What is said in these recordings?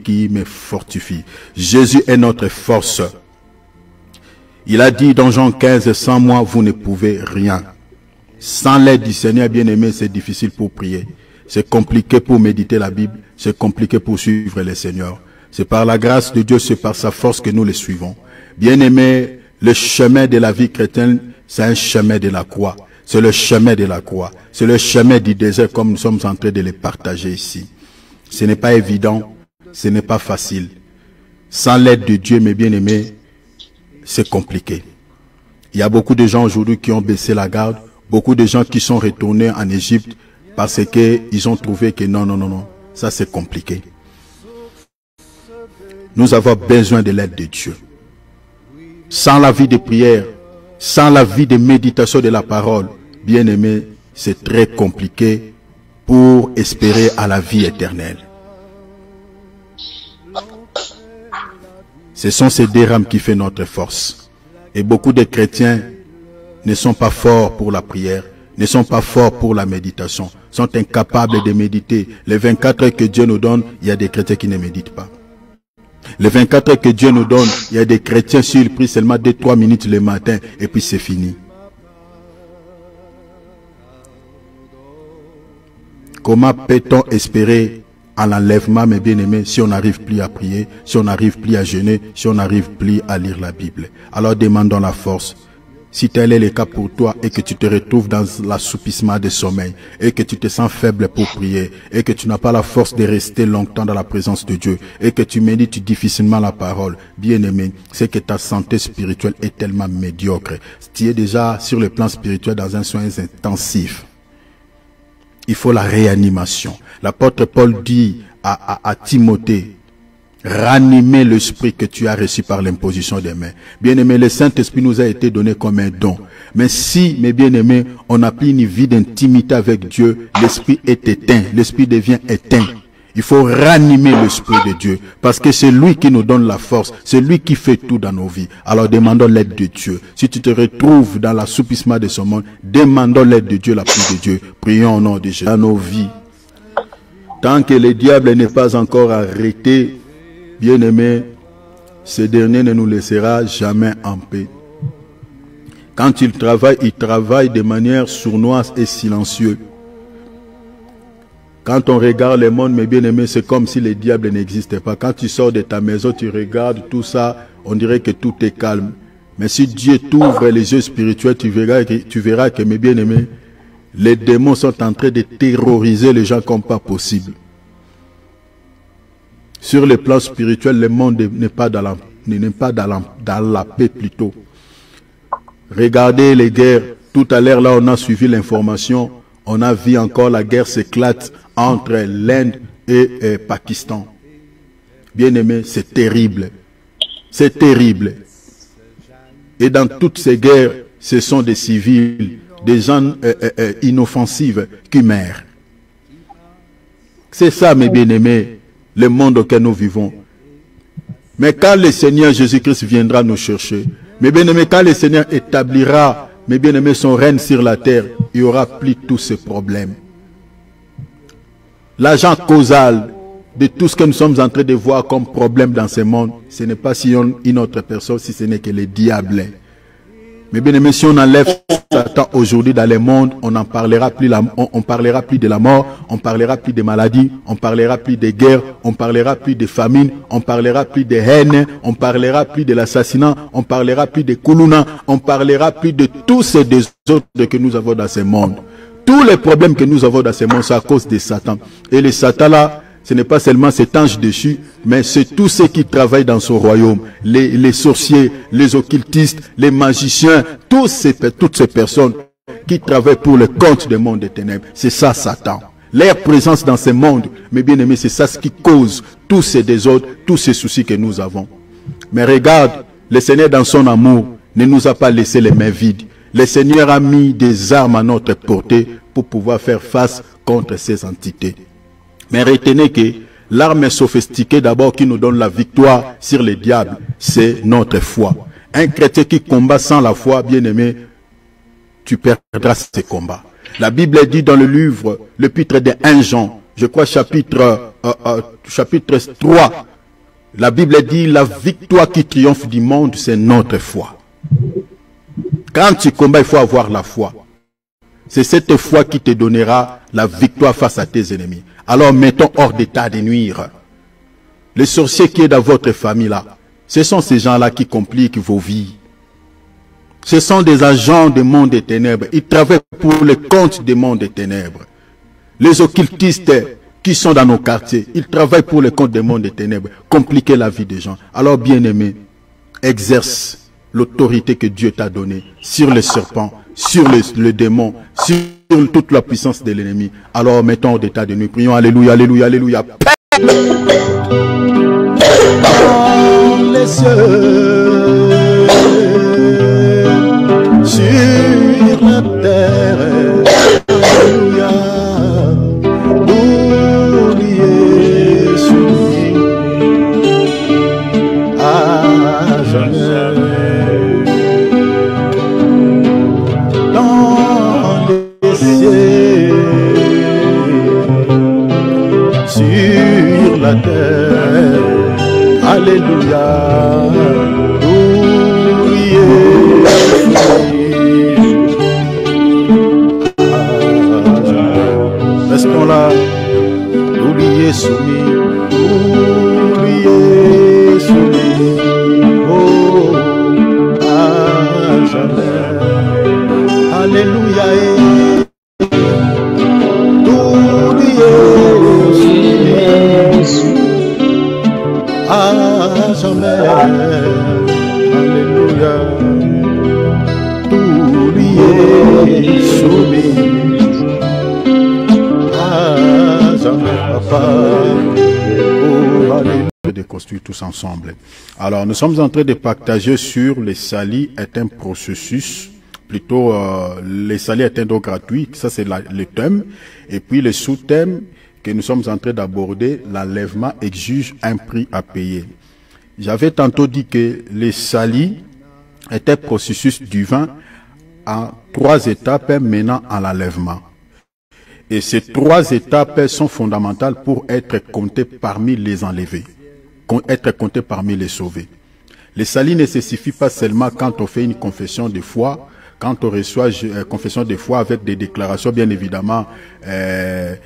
qui me fortifie. Jésus est notre force. Il a dit dans Jean 15, sans moi, vous ne pouvez rien. Sans l'aide du Seigneur, bien-aimé, c'est difficile pour prier. C'est compliqué pour méditer la Bible. C'est compliqué pour suivre le Seigneur. C'est par la grâce de Dieu, c'est par sa force que nous le suivons. Bien-aimé, le chemin de la vie chrétienne, c'est un chemin de la croix. C'est le chemin de la croix. C'est le chemin du désert comme nous sommes en train de le partager ici. Ce n'est pas évident. Ce n'est pas facile. Sans l'aide de Dieu, mes bien-aimés, c'est compliqué. Il y a beaucoup de gens aujourd'hui qui ont baissé la garde. Beaucoup de gens qui sont retournés en Égypte parce qu'ils ont trouvé que non, ça c'est compliqué. Nous avons besoin de l'aide de Dieu. Sans la vie de prière, sans la vie de méditation de la parole, bien aimé, c'est très compliqué pour espérer à la vie éternelle. Ce sont ces deux rames qui font notre force. Et beaucoup de chrétiens ne sont pas forts pour la prière, ne sont pas forts pour la méditation, sont incapables de méditer. Les 24 heures que Dieu nous donne, il y a des chrétiens qui ne méditent pas. Les 24 heures que Dieu nous donne, il y a des chrétiens, s'ils prient seulement 2-3 minutes le matin, et puis c'est fini. Comment peut-on espérer à l'enlèvement, mes bien-aimés, si on n'arrive plus à prier, si on n'arrive plus à jeûner, si on n'arrive plus à lire la Bible? Alors demandons la force. Si tel est le cas pour toi et que tu te retrouves dans l'assoupissement des sommeils et que tu te sens faible pour prier et que tu n'as pas la force de rester longtemps dans la présence de Dieu et que tu médites difficilement la parole, bien aimé, c'est que ta santé spirituelle est tellement médiocre. Tu es déjà sur le plan spirituel dans un soin intensif. Il faut la réanimation. L'apôtre Paul dit à Timothée, ranimer l'esprit que tu as reçu par l'imposition des mains. Bien-aimé, le Saint-Esprit nous a été donné comme un don. Mais si, mes bien-aimés, on n'a plus une vie d'intimité avec Dieu, l'esprit est éteint, l'esprit devient éteint. Il faut ranimer l'esprit de Dieu, parce que c'est lui qui nous donne la force, c'est lui qui fait tout dans nos vies. Alors demandons l'aide de Dieu. Si tu te retrouves dans l'assoupissement de ce monde, demandons l'aide de Dieu, la pluie de Dieu. Prions au nom de Jésus. Dans nos vies, tant que le diable n'est pas encore arrêté, bien-aimé, ce dernier ne nous laissera jamais en paix. Quand il travaille de manière sournoise et silencieuse. Quand on regarde le monde, mes bien-aimés, c'est comme si le diable n'existait pas. Quand tu sors de ta maison, tu regardes tout ça, on dirait que tout est calme. Mais si Dieu t'ouvre les yeux spirituels, tu verras que mes bien-aimés, les démons sont en train de terroriser les gens comme pas possible. Sur le plan spirituel, le monde n'est pas dans la paix plutôt. Regardez les guerres. Tout à l'heure, là, on a suivi l'information. On a vu encore la guerre s'éclate entre l'Inde et Pakistan. Bien-aimé, c'est terrible. C'est terrible. Et dans toutes ces guerres, ce sont des civils, des gens inoffensifs qui meurent. C'est ça, mes bien-aimés, le monde auquel nous vivons. Mais quand le Seigneur Jésus-Christ viendra nous chercher, mes bien-aimés, quand le Seigneur établira, mes bien-aimés, son règne sur la terre, il n'y aura plus tous ces problèmes. L'agent causal de tout ce que nous sommes en train de voir comme problème dans ce monde, ce n'est pas si une autre personne, si ce n'est que le diable. Mais bien aimé, si on enlève Satan aujourd'hui dans le monde, on n'en parlera plus, on parlera plus de la mort, on parlera plus de maladies, on parlera plus de guerres, on parlera plus de famine, on parlera plus de haine, on parlera plus de l'assassinat, on parlera plus de Kuluna, on parlera plus de tous ces désordres que nous avons dans ce monde. Tous les problèmes que nous avons dans ce monde, c'est à cause de Satan. Et le Satan là, ce n'est pas seulement cet ange déchu, mais c'est tous ceux qui travaillent dans son royaume. Les sorciers, les occultistes, les magiciens, toutes ces personnes qui travaillent pour le compte du monde des ténèbres. C'est ça Satan. Leur présence dans ce monde, mes bien-aimés, c'est ça ce qui cause tous ces désordres, tous ces soucis que nous avons. Mais regarde, le Seigneur dans son amour ne nous a pas laissé les mains vides. Le Seigneur a mis des armes à notre portée pour pouvoir faire face contre ces entités. Mais retenez que l'arme sophistiquée d'abord qui nous donne la victoire sur les diables, c'est notre foi. Un chrétien qui combat sans la foi, bien aimé, tu perdras ces combats. La Bible dit dans le livre, l'épître de 1 Jean, je crois chapitre 3, La Bible dit, la victoire qui triomphe du monde, c'est notre foi. Quand tu combats, il faut avoir la foi. C'est cette foi qui te donnera la victoire face à tes ennemis. Alors mettons hors d'état de nuire. Les sorciers qui est dans votre famille là, ce sont ces gens-là qui compliquent vos vies. Ce sont des agents du monde des ténèbres. Ils travaillent pour le compte du monde des ténèbres. Les occultistes qui sont dans nos quartiers, ils travaillent pour le compte du monde des ténèbres. Compliquer la vie des gens. Alors bien-aimé, exerce l'autorité que Dieu t'a donnée sur les serpents, sur le démon, sur toute la puissance de l'ennemi. Alors mettons hors d'état de nuit. Prions, alléluia, alléluia, alléluia. Dans les cieux, sur la terre, alléluia, oubliez celui à jamais. Dans les cieux, sur la terre, alléluia, oubliez restons là, oubliez soumis, oubliez soumis, oh, à jamais, alléluia, oubliez soumis, à jamais, alléluia, oubliez soumis. De construire tous ensemble. Alors, nous sommes en train de partager sur les salis est un processus, plutôt les salis est un don gratuit, ça c'est le thème, et puis le sous-thème que nous sommes en train d'aborder, l'enlèvement exige un prix à payer. J'avais tantôt dit que les salis est un processus divin en 3 étapes menant à l'enlèvement. Et ces 3 étapes sont fondamentales pour être comptées parmi les enlevés, être comptées parmi les sauvés. Les salis ne se suffit pas seulement quand on fait une confession de foi, quand on reçoit confession de foi avec des déclarations, bien évidemment, des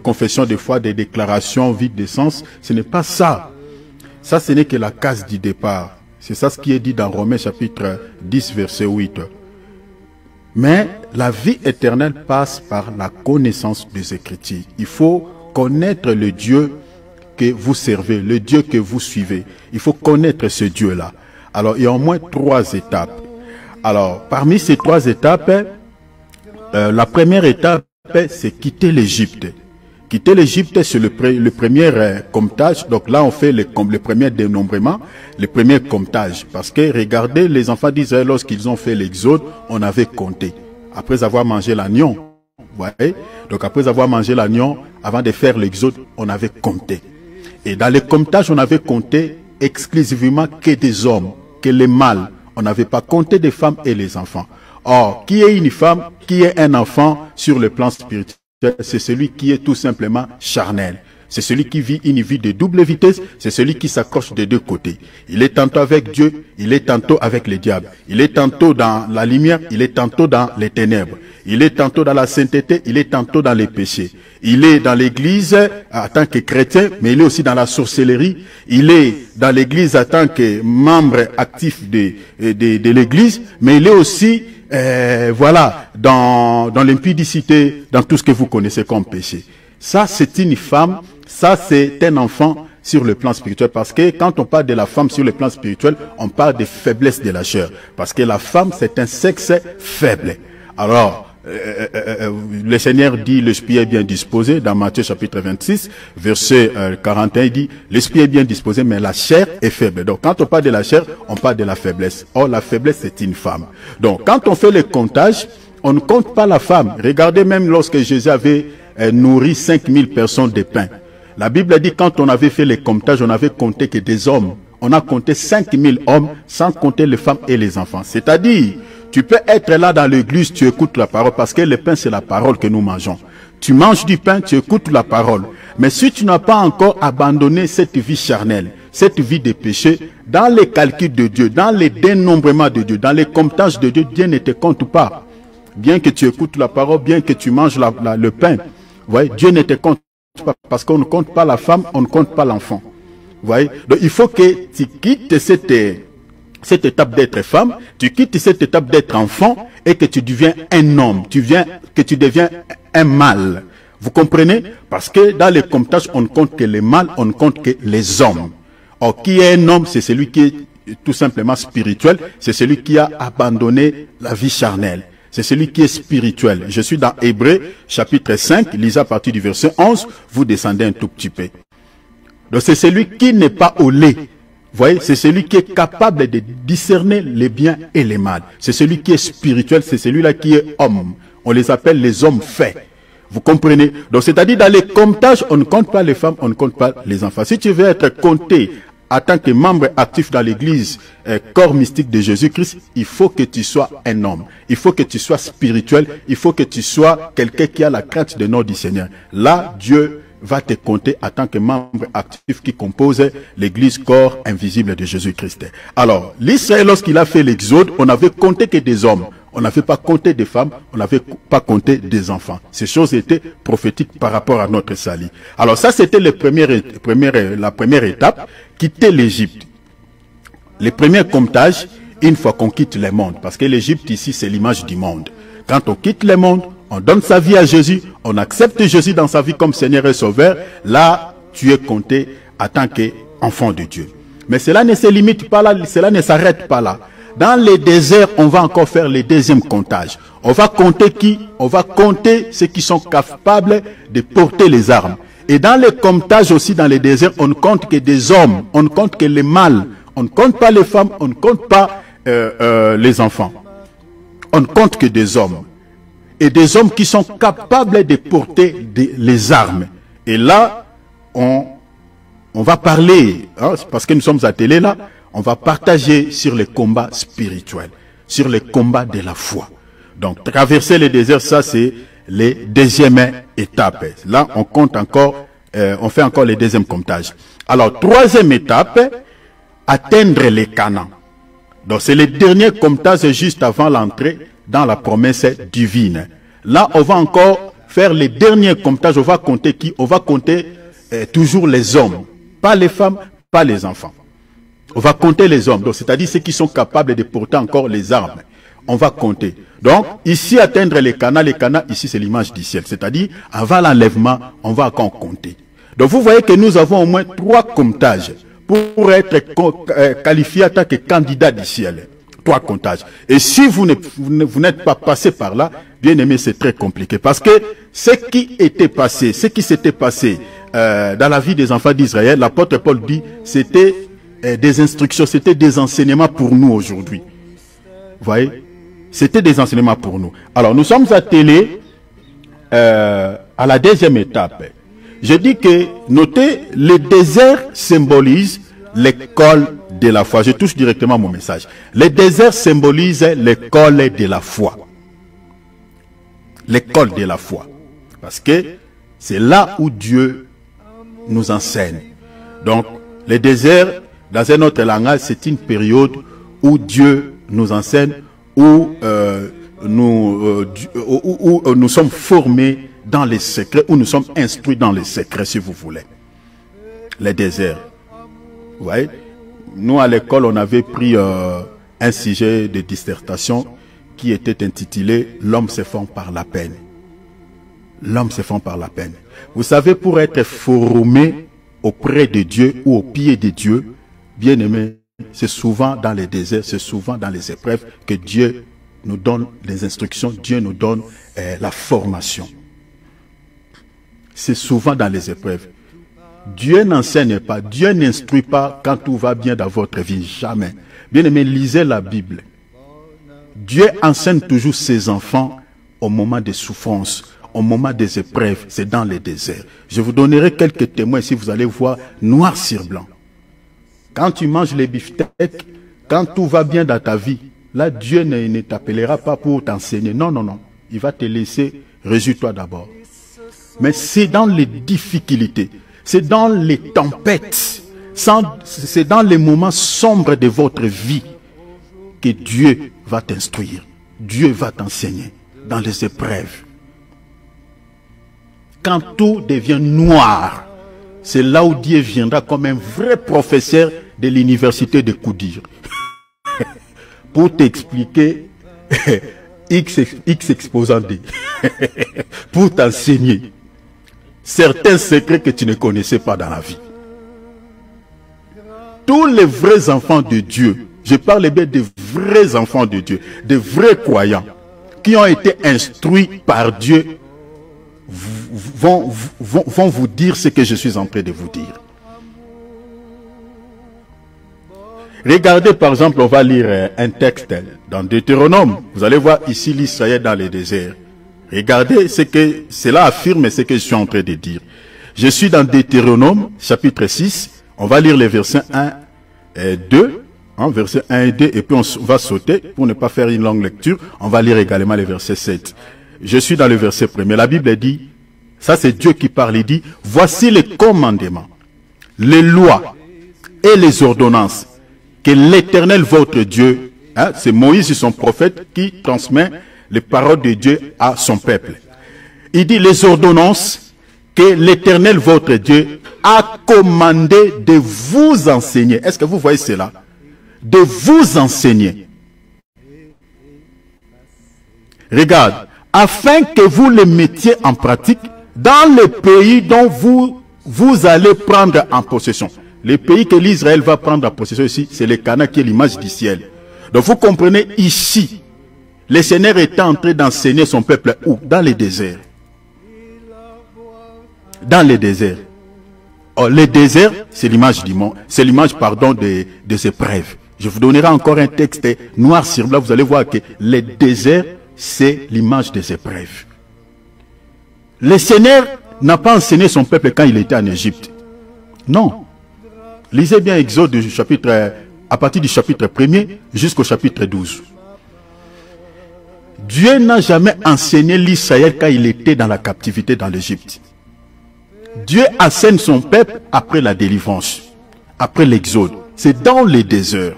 confessions de foi, des déclarations vides de sens. Ce n'est pas ça. Ça, ce n'est que la case du départ. C'est ça ce qui est dit dans Romains chapitre 10, verset 8. Mais la vie éternelle passe par la connaissance des Écritures. Il faut connaître le Dieu que vous servez, le Dieu que vous suivez. Il faut connaître ce Dieu-là. Alors, il y a au moins 3 étapes. Alors, parmi ces 3 étapes, la première étape, c'est quitter l'Égypte. Quitter l'Égypte, c'est le premier comptage. Donc là, on fait le premier dénombrement, le premier comptage. Parce que regardez, les enfants d'Israël, lorsqu'ils ont fait l'exode, on avait compté. Après avoir mangé l'agneau, vous voyez? Donc après avoir mangé l'agneau, avant de faire l'exode, on avait compté. Et dans le comptage, on avait compté exclusivement que des hommes, que les mâles. On n'avait pas compté des femmes et les enfants. Or, qui est une femme, qui est un enfant sur le plan spirituel? C'est celui qui est tout simplement charnel. C'est celui qui vit une vie de double vitesse. C'est celui qui s'accroche des 2 côtés. Il est tantôt avec Dieu, il est tantôt avec le diable. Il est tantôt dans la lumière, il est tantôt dans les ténèbres. Il est tantôt dans la sainteté, il est tantôt dans les péchés. Il est dans l'église en tant que chrétien, mais il est aussi dans la sorcellerie. Il est dans l'église en tant que membre actif de l'église, mais il est aussi voilà, dans l'impudicité, dans tout ce que vous connaissez comme péché. Ça, c'est une femme, ça, c'est un enfant sur le plan spirituel. Parce que quand on parle de la femme sur le plan spirituel, on parle de faiblesse de la chair. Parce que la femme, c'est un sexe faible. Alors, le Seigneur dit, l'esprit est bien disposé, dans Matthieu chapitre 26, verset 41, il dit, l'esprit est bien disposé, mais la chair est faible. Donc, quand on parle de la chair, on parle de la faiblesse. Or, la faiblesse, c'est une femme. Donc, quand on fait le comptage, on ne compte pas la femme. Regardez même lorsque Jésus avait nourri 5000 personnes de pain. La Bible dit, quand on avait fait le comptage, on avait compté que des hommes. On a compté 5000 hommes, sans compter les femmes et les enfants. C'est-à-dire, tu peux être là dans l'église, tu écoutes la parole, parce que le pain, c'est la parole que nous mangeons. tu manges du pain, tu écoutes la parole. Mais si tu n'as pas encore abandonné cette vie charnelle, cette vie de péché, dans les calculs de Dieu, dans les dénombrements de Dieu, dans les comptages de Dieu, Dieu ne te compte pas. Bien que tu écoutes la parole, bien que tu manges le pain, voyez, Dieu ne te compte pas. Parce qu'on ne compte pas la femme, on ne compte pas l'enfant. Voyez, donc il faut que tu quittes cette étape d'être femme, tu quittes cette étape d'être enfant et que tu deviens un homme, que tu deviens un mâle. Vous comprenez? Parce que dans les comptages, on ne compte que les mâles, on ne compte que les hommes. Or, qui est un homme? C'est celui qui est tout simplement spirituel, c'est celui qui a abandonné la vie charnelle. C'est celui qui est spirituel. Je suis dans Hébreux, chapitre 5, lisez à partir du verset 11, vous descendez un tout petit peu. Donc c'est celui qui n'est pas au lait. Vous voyez, c'est celui qui est capable de discerner les biens et les mal. C'est celui qui est spirituel, c'est celui-là qui est homme. On les appelle les hommes faits. Vous comprenez? Donc c'est-à-dire dans les comptages, on ne compte pas les femmes, on ne compte pas les enfants. Si tu veux être compté en tant que membre actif dans l'église, corps mystique de Jésus-Christ, il faut que tu sois un homme. Il faut que tu sois spirituel. Il faut que tu sois quelqu'un qui a la crainte de nom du Seigneur. Là, Dieu va te compter en tant que membre actif qui compose l'église corps invisible de Jésus-Christ. Alors, l'Israël, lorsqu'il a fait l'exode, on n'avait compté que des hommes. On n'avait pas compté des femmes, on n'avait pas compté des enfants. Ces choses étaient prophétiques par rapport à notre salut. Alors ça, c'était la première étape, quitter l'Égypte. Les premiers comptages, une fois qu'on quitte le monde, parce que l'Égypte ici, c'est l'image du monde. Quand on quitte le monde, on donne sa vie à Jésus, on accepte Jésus dans sa vie comme Seigneur et Sauveur, là, tu es compté en tant qu'enfant de Dieu. Mais cela ne se limite pas là, cela ne s'arrête pas là. Dans les déserts, on va encore faire le deuxième comptage. On va compter qui? On va compter ceux qui sont capables de porter les armes. Et dans les comptages aussi, dans les déserts, on ne compte que des hommes, on ne compte que les mâles. On ne compte pas les femmes, on ne compte pas les enfants. On ne compte que des hommes. Et des hommes qui sont capables de porter les armes. Et là, on va parler, hein, parce que nous sommes attelés là, on va partager sur les combats spirituels, sur les combats de la foi. Donc, traverser le désert, ça c'est les deuxième étape. Là, on compte encore, on fait encore les deuxième comptage. Alors, troisième étape, atteindre les Canaan. Donc, c'est le dernier comptage juste avant l'entrée dans la promesse divine. Là, on va encore faire les derniers comptages. On va compter qui? On va compter toujours les hommes, pas les femmes, pas les enfants. On va compter les hommes, donc c'est-à-dire ceux qui sont capables de porter encore les armes. On va compter. Donc, ici, atteindre les Canaan, ici, c'est l'image du ciel. C'est-à-dire, avant l'enlèvement, on va encore compter. Donc, vous voyez que nous avons au moins 3 comptages pour être qualifiés en tant que candidat du ciel. 3 comptages. Et si vous n'êtes pas passé par là, bien aimé, c'est très compliqué. Parce que ce qui s'était passé dans la vie des enfants d'Israël, l'apôtre Paul dit, c'était des instructions, c'était des enseignements pour nous aujourd'hui. Vous voyez? C'était des enseignements pour nous. Alors, nous sommes attelés à la deuxième étape. Je dis que, notez, le désert symbolise l'école de la foi. Je touche directement mon message. Le désert symbolise l'école de la foi. L'école de la foi. Parce que c'est là où Dieu nous enseigne. Donc, le désert, dans un autre langage, c'est une période où Dieu nous enseigne, où nous sommes formés dans les secrets, où nous sommes instruits dans les secrets, si vous voulez. Le désert. Vous voyez? Nous, à l'école, on avait pris un sujet de dissertation qui était intitulé « L'homme se forme par la peine ». L'homme se forme par la peine. Vous savez, pour être formé auprès de Dieu ou au pied de Dieu, bien aimé, c'est souvent dans les déserts, c'est souvent dans les épreuves que Dieu nous donne les instructions, Dieu nous donne la formation. C'est souvent dans les épreuves. Dieu n'enseigne pas, Dieu n'instruit pas quand tout va bien dans votre vie, jamais. Bien aimé, lisez la Bible. Dieu enseigne toujours ses enfants au moment des souffrances, au moment des épreuves, c'est dans les déserts. Je vous donnerai quelques témoins si vous allez voir noir sur blanc. Quand tu manges les beefsteaks, quand tout va bien dans ta vie, là Dieu ne t'appellera pas pour t'enseigner. Non, non, non. Il va te laisser, réjouis-toi d'abord. Mais c'est dans les difficultés, c'est dans les tempêtes, c'est dans les moments sombres de votre vie que Dieu va t'instruire, Dieu va t'enseigner, dans les épreuves. Quand tout devient noir, c'est là où Dieu viendra comme un vrai professeur de l'université de Koudir pour t'expliquer X exposant D, pour t'enseigner certains secrets que tu ne connaissais pas dans la vie. Tous les vrais enfants de Dieu, je parle bien des vrais enfants de Dieu, des vrais croyants, qui ont été instruits par Dieu, vont vous dire ce que je suis en train de vous dire. Regardez par exemple, on va lire un texte dans Deutéronome. Vous allez voir ici l'Israël dans le désert. Regardez ce que cela affirme, ce que je suis en train de dire. Je suis dans Deutéronome, chapitre 6. On va lire les versets 1 et 2. Versets 1 et 2. Et puis on va sauter pour ne pas faire une longue lecture. On va lire également les versets 7. Je suis dans le verset 1er. La Bible dit, ça c'est Dieu qui parle, il dit, voici les commandements, les lois et les ordonnances que l'Éternel votre Dieu, c'est Moïse, son prophète, qui transmet les paroles de Dieu à son peuple. Il dit les ordonnances que l'Éternel votre Dieu a commandé de vous enseigner. Est-ce que vous voyez cela? De vous enseigner. Regarde, afin que vous les mettiez en pratique dans le pays dont vous allez prendre en possession. Le pays que l'Israël va prendre en possession ici, c'est le Canaan qui est l'image du ciel. Donc vous comprenez ici, le Seigneur était en train d'enseigner son peuple où? Dans les déserts. Dans les déserts. Oh, le désert, c'est l'image du monde, c'est l'image, pardon, des épreuves. Je vous donnerai encore un texte noir sur blanc, vous allez voir que le désert, c'est l'image des épreuves. Le Seigneur n'a pas enseigné son peuple quand il était en Égypte. Non. Lisez bien Exode du chapitre, à partir du chapitre 1er jusqu'au chapitre 12. Dieu n'a jamais enseigné l'Israël quand il était dans la captivité dans l'Égypte. Dieu enseigne son peuple après la délivrance, après l'exode. C'est dans les déserts.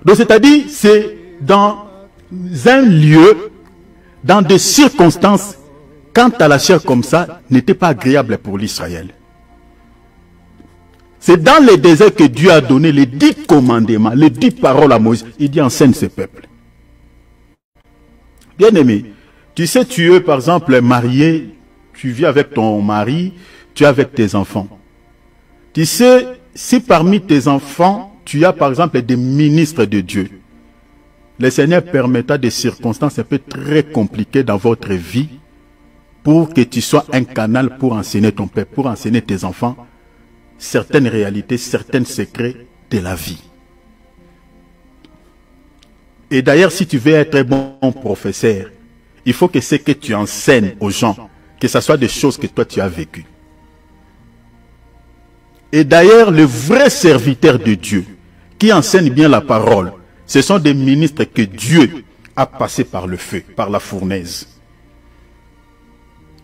Donc c'est-à-dire, c'est dans un lieu, dans des circonstances, quant à la chair comme ça, n'était pas agréable pour l'Israël. C'est dans les déserts que Dieu a donné les 10 commandements, les 10 paroles à Moïse. Il dit enseigne ce peuple. Bien aimé, tu sais, tu es par exemple marié, tu vis avec ton mari, tu es avec tes enfants. Tu sais, si parmi tes enfants, tu as par exemple des ministres de Dieu, le Seigneur permettra des circonstances un peu très compliquées dans votre vie pour que tu sois un canal pour enseigner ton peuple, pour enseigner tes enfants certaines réalités, certains secrets de la vie. Et d'ailleurs, si tu veux être un bon professeur, il faut que ce que tu enseignes aux gens, que ce soit des choses que toi tu as vécues. Et d'ailleurs, le vrai serviteur de Dieu, qui enseigne bien la parole, ce sont des ministres que Dieu a passés par le feu, par la fournaise,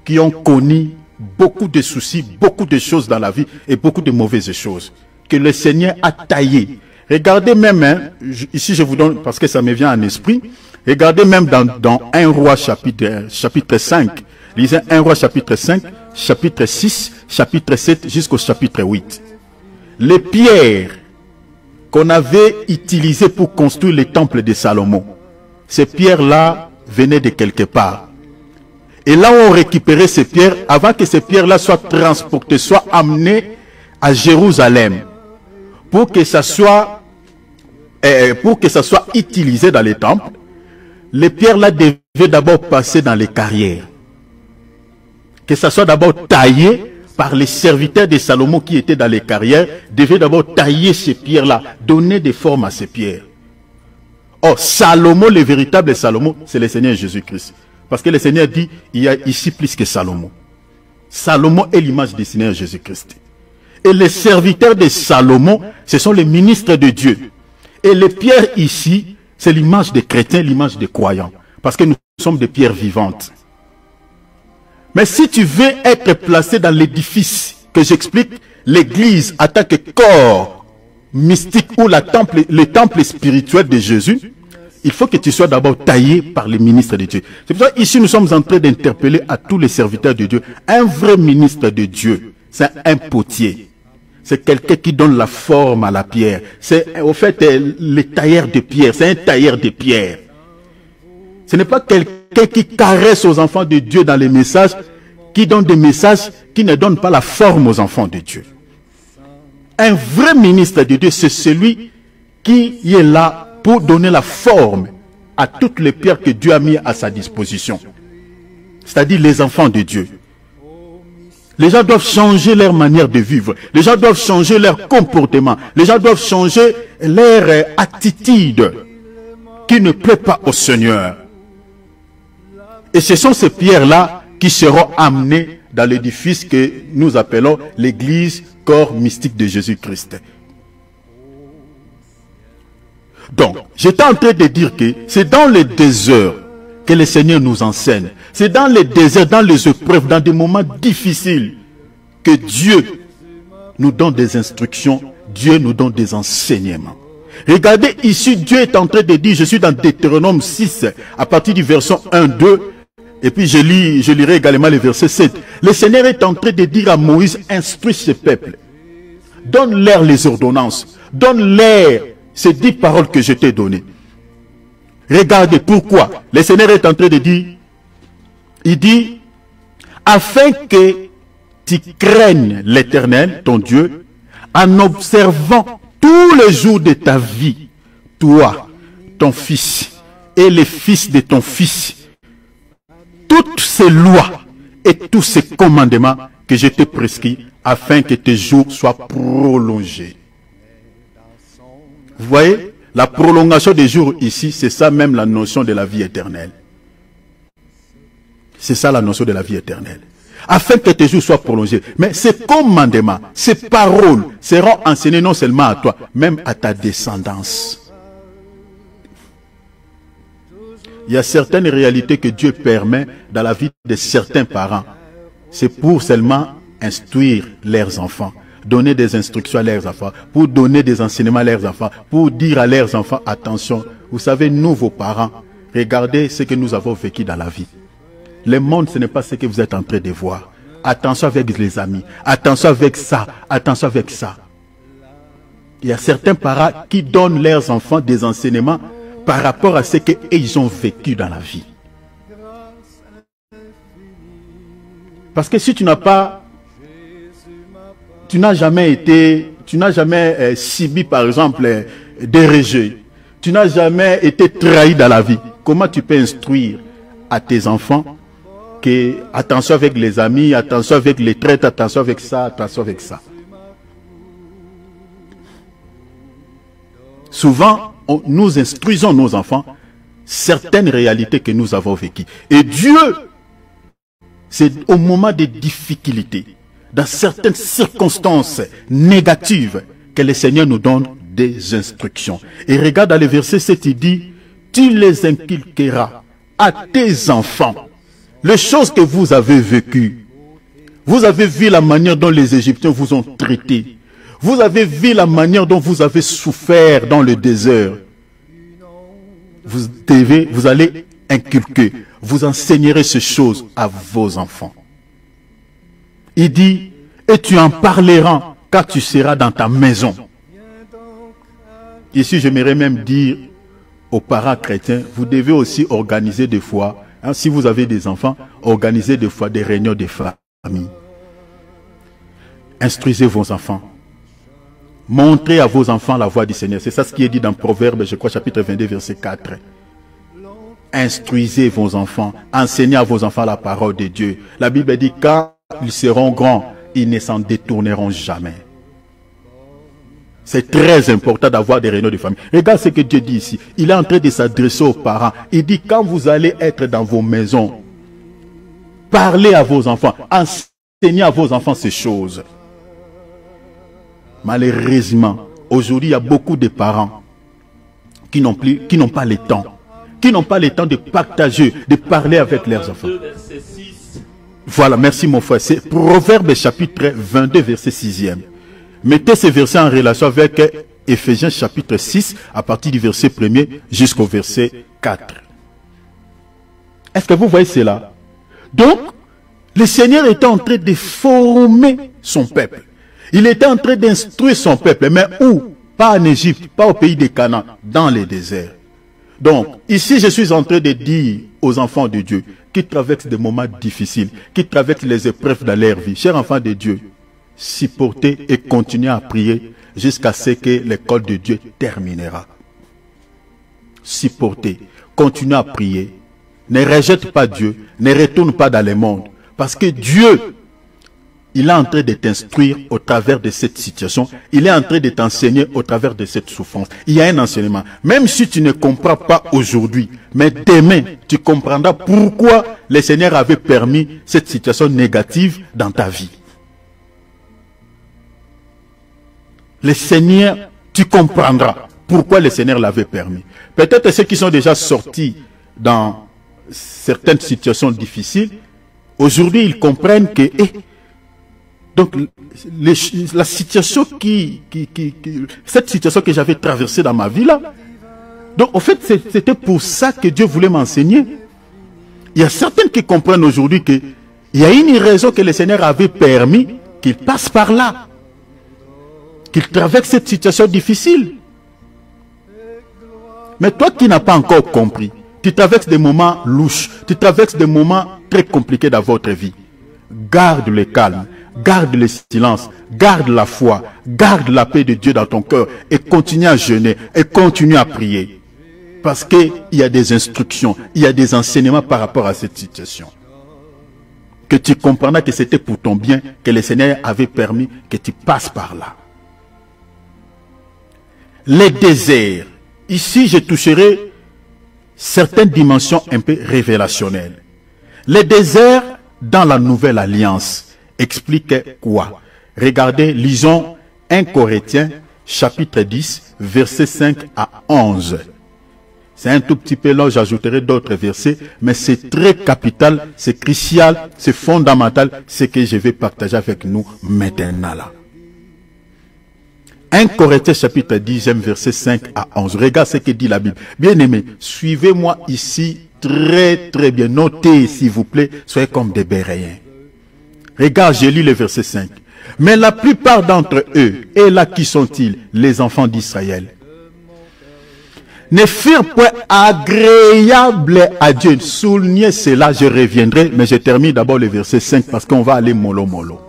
qui ont connu beaucoup de soucis, beaucoup de choses dans la vie et beaucoup de mauvaises choses que le Seigneur a taillées. Regardez même, ici je vous donne, parce que ça me vient en esprit, regardez même dans 1 Roi chapitre 5, lisez 1 Roi chapitre 5, chapitre 6, chapitre 7 jusqu'au chapitre 8. Les pierres qu'on avait utilisées pour construire le temple de Salomon, ces pierres-là venaient de quelque part. Et là où on récupérait ces pierres, avant que ces pierres-là soient transportées, soient amenées à Jérusalem, pour que ça soit utilisé dans les temples, les pierres-là devaient d'abord passer dans les carrières. Que ça soit d'abord taillé par les serviteurs de Salomon qui étaient dans les carrières, devaient d'abord tailler ces pierres-là, donner des formes à ces pierres. Or, Salomon, le véritable Salomon, c'est le Seigneur Jésus-Christ. Parce que le Seigneur dit, il y a ici plus que Salomon. Salomon est l'image du Seigneur Jésus-Christ. Et les serviteurs de Salomon, ce sont les ministres de Dieu. Et les pierres ici, c'est l'image des chrétiens, l'image des croyants. Parce que nous sommes des pierres vivantes. Mais si tu veux être placé dans l'édifice que j'explique, l'église en tant que corps mystique ou le temple spirituel de Jésus, il faut que tu sois d'abord taillé par les ministres de Dieu. C'est pour ça qu'ici nous sommes en train d'interpeller à tous les serviteurs de Dieu. Un vrai ministre de Dieu, c'est un potier. C'est quelqu'un qui donne la forme à la pierre. C'est au fait le tailleur de pierre. C'est un tailleur de pierre. Ce n'est pas quelqu'un qui caresse aux enfants de Dieu dans les messages, qui donne des messages qui ne donnent pas la forme aux enfants de Dieu. Un vrai ministre de Dieu, c'est celui qui est là pour donner la forme à toutes les pierres que Dieu a mis à sa disposition. C'est-à-dire les enfants de Dieu. Les gens doivent changer leur manière de vivre. Les gens doivent changer leur comportement. Les gens doivent changer leur attitude qui ne plaît pas au Seigneur. Et ce sont ces pierres-là qui seront amenées dans l'édifice que nous appelons l'église corps mystique de Jésus-Christ. Donc, j'étais en train de dire que c'est dans les déserts que le Seigneur nous enseigne. C'est dans les déserts, dans les épreuves, dans des moments difficiles que Dieu nous donne des instructions, Dieu nous donne des enseignements. Regardez ici, Dieu est en train de dire, je suis dans Deutéronome 6, à partir du verset 1, 2, et puis je lirai également le verset 7. Le Seigneur est en train de dire à Moïse, instruis ce peuple. Donne-leur les ordonnances. Donne-leur ces 10 paroles que je t'ai données. Regardez pourquoi. Le Seigneur est en train de dire, il dit, afin que tu craignes l'Éternel, ton Dieu, en observant tous les jours de ta vie, toi, ton fils, et les fils de ton fils, toutes ces lois et tous ces commandements que je t'ai prescrits, afin que tes jours soient prolongés. Vous voyez, la prolongation des jours ici, c'est ça même la notion de la vie éternelle. C'est ça la notion de la vie éternelle. Afin que tes jours soient prolongés. Mais ces commandements, ces paroles seront enseignées non seulement à toi, même à ta descendance. Il y a certaines réalités que Dieu permet dans la vie de certains parents. C'est pour seulement instruire leurs enfants, donner des instructions à leurs enfants, pour donner des enseignements à leurs enfants, pour dire à leurs enfants, attention, vous savez, nous, vos parents, regardez ce que nous avons vécu dans la vie. Le monde, ce n'est pas ce que vous êtes en train de voir. Attention avec les amis, attention avec ça, attention avec ça. Il y a certains parents qui donnent leurs enfants des enseignements par rapport à ce qu'ils ont vécu dans la vie. Parce que si tu n'as pas, tu n'as jamais subi par exemple des rejets, tu n'as jamais été trahi dans la vie, comment tu peux instruire à tes enfants que attention avec les amis, attention avec les traites, attention avec ça, attention avec ça. Souvent, nous instruisons nos enfants certaines réalités que nous avons vécues. Et Dieu, c'est au moment des difficultés, dans certaines circonstances négatives, que le Seigneur nous donne des instructions. Et regarde dans le verset 7, il dit, tu les inculqueras à tes enfants les choses que vous avez vécues. Vous avez vu la manière dont les Égyptiens vous ont traité. Vous avez vu la manière dont vous avez souffert dans le désert. Vous allez inculquer, vous enseignerez ces choses à vos enfants. Il dit, et tu en parleras quand tu seras dans ta maison. Ici, j'aimerais même dire aux parents chrétiens, vous devez aussi organiser des fois, hein, si vous avez des enfants, organisez des fois des réunions de famille. Instruisez vos enfants. Montrez à vos enfants la voie du Seigneur. C'est ça ce qui est dit dans Proverbes, je crois, chapitre 22, verset 4. Instruisez vos enfants. Enseignez à vos enfants la parole de Dieu. La Bible dit, quand ils seront grands, ils ne s'en détourneront jamais. C'est très important d'avoir des réunions de famille. Regarde ce que Dieu dit ici. Il est en train de s'adresser aux parents. Il dit, quand vous allez être dans vos maisons, parlez à vos enfants. Enseignez à vos enfants ces choses. Malheureusement, aujourd'hui, il y a beaucoup de parents qui n'ont pas le temps. Qui n'ont pas le temps de partager, de parler avec leurs enfants. Voilà, merci mon frère. C'est Proverbe chapitre 22, verset 6e. Mettez ces versets en relation avec Éphésiens chapitre 6, à partir du verset 1er jusqu'au verset 4. Est-ce que vous voyez cela? Donc, le Seigneur était en train de former son peuple. Il était en train d'instruire son peuple. Mais où? Pas en Égypte, pas au pays des Canaan, dans les déserts. Donc, ici, je suis en train de dire aux enfants de Dieu qui traversent des moments difficiles, qui traversent les épreuves dans leur vie, chers enfants de Dieu, supportez et continuez à prier jusqu'à ce que l'école de Dieu terminera. Supportez, continuez à prier. Ne rejette pas Dieu, ne retourne pas dans le monde. Parce que Dieu, il est en train de t'instruire au travers de cette situation. Il est en train de t'enseigner au travers de cette souffrance. Il y a un enseignement. Même si tu ne comprends pas aujourd'hui, mais demain, tu comprendras pourquoi le Seigneur avait permis cette situation négative dans ta vie. Le Seigneur, tu comprendras pourquoi le Seigneur l'avait permis. Peut-être ceux qui sont déjà sortis dans certaines situations difficiles, aujourd'hui ils comprennent que donc la situation cette situation que j'avais traversée dans ma vie là, donc au fait c'était pour ça que Dieu voulait m'enseigner. Il y a certains qui comprennent aujourd'hui qu'il y a une raison que le Seigneur avait permis qu'ils passent par là, qu'ils traversent cette situation difficile. Mais toi qui n'as pas encore compris, tu traverses des moments louches, tu traverses des moments très compliqués dans votre vie. Garde le calme, garde le silence, garde la foi, garde la paix de Dieu dans ton cœur et continue à jeûner et continue à prier. Parce qu'il y a des instructions, il y a des enseignements par rapport à cette situation. Que tu comprendras que c'était pour ton bien, que le Seigneur avait permis que tu passes par là. Les déserts. Ici, je toucherai certaines dimensions un peu révélationnelles. Les déserts dans la Nouvelle Alliance expliquent quoi? Regardez, lisons 1 Corinthiens chapitre 10, versets 5 à 11. C'est un tout petit peu long, j'ajouterai d'autres versets, mais c'est très capital, c'est crucial, c'est fondamental, ce que je vais partager avec nous maintenant là. 1 Corinthiens chapitre 10, verset 5 à 11. Regarde ce que dit la Bible. Bien-aimés, suivez-moi ici très très bien. Notez s'il vous plaît, soyez comme des Béréens. Regarde, je lis le verset 5. Mais la plupart d'entre eux, et là qui sont-ils? Les enfants d'Israël. Ne furent point agréables à Dieu. Soulignez cela, je reviendrai, mais je termine d'abord le verset 5 parce qu'on va aller mollo mollo.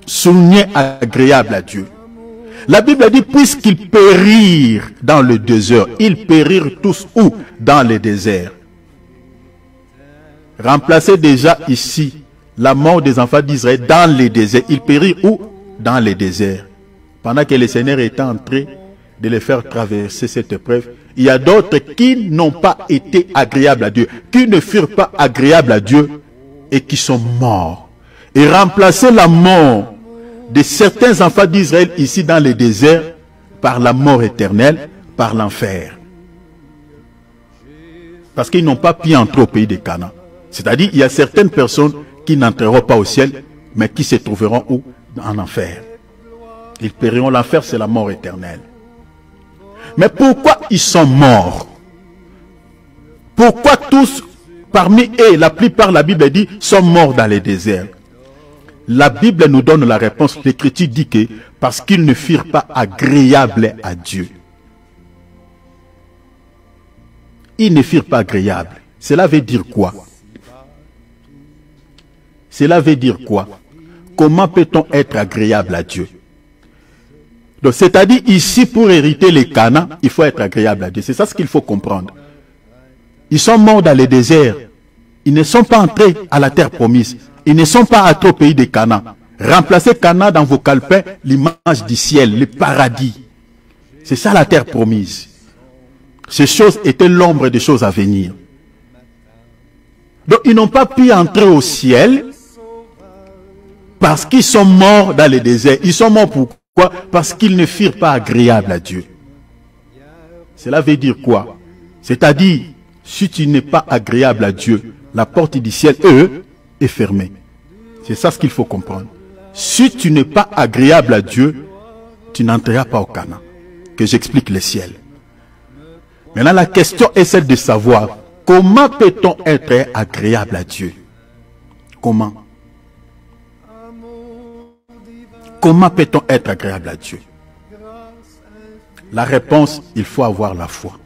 Soulignez agréable à Dieu. La Bible dit, puisqu'ils périrent dans le désert, ils périrent tous où? Dans le désert. Remplacez déjà ici la mort des enfants d'Israël dans les déserts. Ils périrent où? Dans les déserts. Pendant que le Seigneur était en train de les faire traverser cette épreuve, il y a d'autres qui n'ont pas été agréables à Dieu, qui ne furent pas agréables à Dieu et qui sont morts. Et remplacez la mort de certains enfants d'Israël ici dans les déserts par la mort éternelle, par l'enfer. Parce qu'ils n'ont pas pu entrer au pays de Canaan. C'est-à-dire, il y a certaines personnes qui n'entreront pas au ciel, mais qui se trouveront où? En enfer. Ils périront. L'enfer, c'est la mort éternelle. Mais pourquoi ils sont morts? Pourquoi tous, parmi eux, la plupart, la Bible dit, sont morts dans les déserts? La Bible nous donne la réponse. L'Écriture dit que parce qu'ils ne furent pas agréables à Dieu. Ils ne furent pas agréables. Cela veut dire quoi? Cela veut dire quoi? Comment peut-on être agréable à Dieu? Donc, c'est-à-dire ici, pour hériter les Canaan, il faut être agréable à Dieu. C'est ça ce qu'il faut comprendre. Ils sont morts dans les déserts. Ils ne sont pas entrés à la terre promise. Ils ne sont pas entrés au pays des Canaan. Remplacez Canaan dans vos calepins, l'image du ciel, le paradis. C'est ça la terre promise. Ces choses étaient l'ombre des choses à venir. Donc ils n'ont pas pu entrer au ciel parce qu'ils sont morts dans les déserts. Ils sont morts pourquoi? Parce qu'ils ne furent pas agréables à Dieu. Cela veut dire quoi? C'est-à-dire, si tu n'es pas agréable à Dieu, la porte du ciel, est fermée. C'est ça ce qu'il faut comprendre. Si tu n'es pas agréable à Dieu, tu n'entreras pas au Canaan. Que j'explique le ciel. Maintenant, la question est celle de savoir comment peut-on être agréable à Dieu? Comment? Comment peut-on être agréable à Dieu? La réponse, il faut avoir la foi.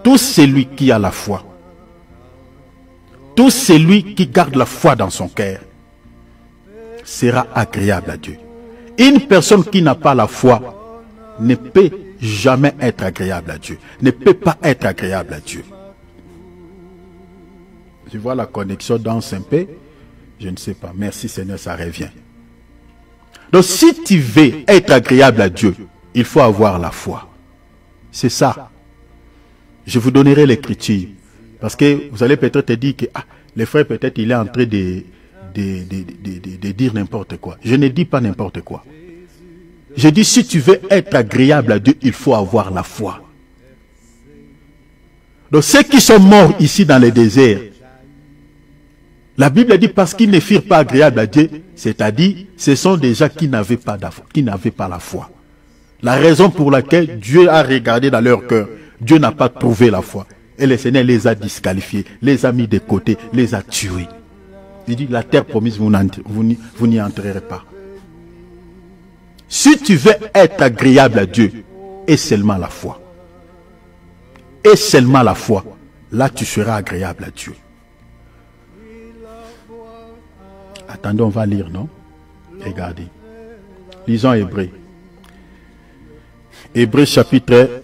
Tout celui qui a la foi, tout celui qui garde la foi dans son cœur, sera agréable à Dieu. Une personne qui n'a pas la foi ne peut jamais être agréable à Dieu. Ne peut pas être agréable à Dieu. Tu vois la connexion dans Saint-Pé? Je ne sais pas. Merci Seigneur, ça revient. Donc si tu veux être agréable à Dieu, il faut avoir la foi. C'est ça. Je vous donnerai l'écriture. Parce que vous allez peut-être te dire que le frère peut-être il est en train de dire n'importe quoi. Je ne dis pas n'importe quoi. Je dis si tu veux être agréable à Dieu, il faut avoir la foi. Donc ceux qui sont morts ici dans le désert, la Bible dit parce qu'ils ne furent pas agréables à Dieu, c'est-à-dire ce sont des gens qui n'avaient pas la foi. La raison pour laquelle Dieu a regardé dans leur cœur, Dieu n'a pas trouvé la foi. Et le Seigneur les a disqualifiés, les a mis de côté, les a tués. Il dit la terre promise, vous n'y entrerez pas. Si tu veux être agréable à Dieu, et seulement la foi. Et seulement la foi. Là, tu seras agréable à Dieu. Attendez, on va lire, non? Regardez. Lisons Hébreux. Hébreux chapitre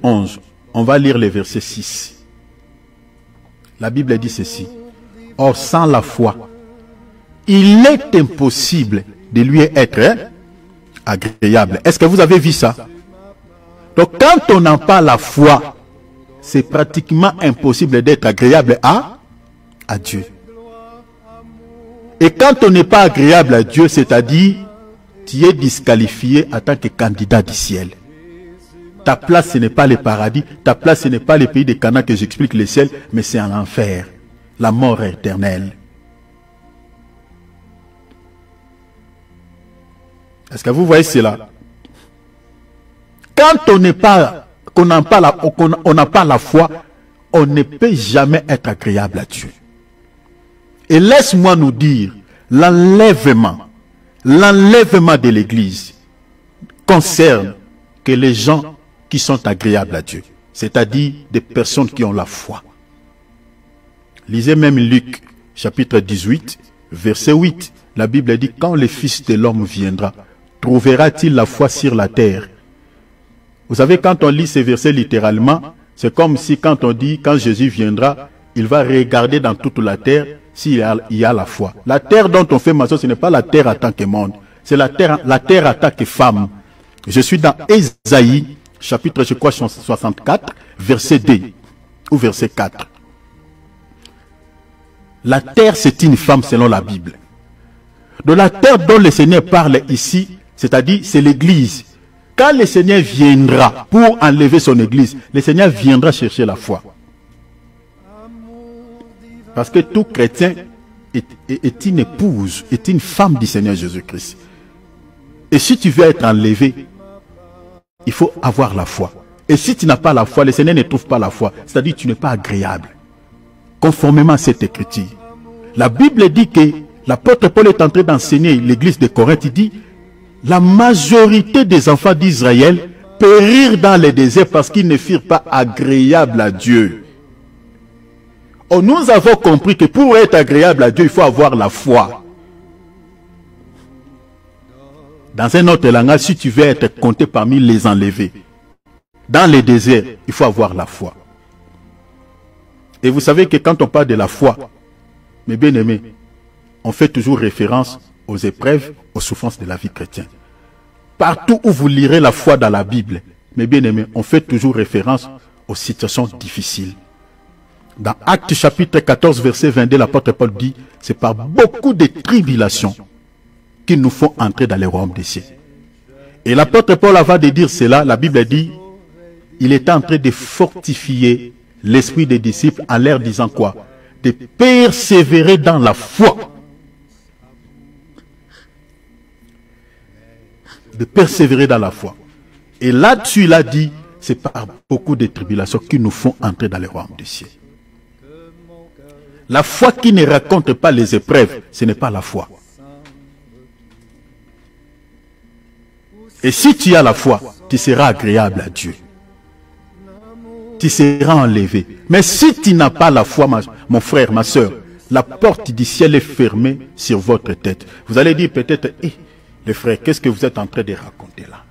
11. On va lire les versets 6. La Bible dit ceci. Or, sans la foi, il est impossible de lui être agréable. Est-ce que vous avez vu ça? Donc, quand on n'a pas la foi, c'est pratiquement impossible d'être agréable à Dieu. Et quand on n'est pas agréable à Dieu, c'est-à-dire, tu es disqualifié en tant que candidat du ciel. Ta place, ce n'est pas le paradis. Ta place, ce n'est pas le pays de Canaan que j'explique le ciel, mais c'est en enfer. La mort éternelle. Est-ce que vous voyez cela? Quand on n'a pas la foi, on ne peut jamais être agréable à Dieu. Et laisse-moi nous dire, l'enlèvement de l'Église concerne que les gens qui sont agréables à Dieu, c'est-à-dire des personnes qui ont la foi. Lisez même Luc, chapitre 18, verset 8. La Bible dit, quand le Fils de l'homme viendra, trouvera-t-il la foi sur la terre? Vous savez, quand on lit ces versets littéralement, c'est comme si quand on dit, quand Jésus viendra, il va regarder dans toute la terre s'il y a la foi. La terre dont on fait mention, ce n'est pas la terre en tant que monde, c'est la terre en tant que femme. Je suis dans Ésaïe, chapitre, je crois, 64, verset 2 ou verset 4. La terre, c'est une femme selon la Bible. De la terre dont le Seigneur parle ici, c'est-à-dire, c'est l'Église. Quand le Seigneur viendra pour enlever son Église, le Seigneur viendra chercher la foi. Parce que tout chrétien est une épouse, est une femme du Seigneur Jésus-Christ. Et si tu veux être enlevé, il faut avoir la foi. Et si tu n'as pas la foi, le Seigneur ne trouve pas la foi. C'est-à-dire que tu n'es pas agréable. Conformément à cette écriture. La Bible dit que l'apôtre Paul est en train d'enseigner l'église de Corinthe. Il dit, la majorité des enfants d'Israël périrent dans les déserts parce qu'ils ne furent pas agréables à Dieu. Or, nous avons compris que pour être agréable à Dieu, il faut avoir la foi. Dans un autre langage, si tu veux être compté parmi les enlevés, dans les déserts, il faut avoir la foi. Et vous savez que quand on parle de la foi, mes bien-aimés, on fait toujours référence aux épreuves, aux souffrances de la vie chrétienne. Partout où vous lirez la foi dans la Bible, mes bien-aimés, on fait toujours référence aux situations difficiles. Dans Actes chapitre 14, verset 22, l'apôtre Paul dit, c'est par beaucoup de tribulations qu'ils nous font entrer dans le royaume des cieux. Et l'apôtre Paul, avant de dire cela, la Bible dit, il était en train de fortifier l'esprit des disciples en leur disant quoi? de persévérer dans la foi. De persévérer dans la foi. Et là-dessus, il a dit, c'est par beaucoup de tribulations qui nous font entrer dans le royaume du ciel. La foi qui ne raconte pas les épreuves, ce n'est pas la foi. Et si tu as la foi, tu seras agréable à Dieu. Tu seras enlevé. Mais si tu n'as pas la foi, mon frère, ma soeur, la porte du ciel est fermée sur votre tête. Vous allez dire peut-être, les frères, qu'est-ce que vous êtes en train de raconter là?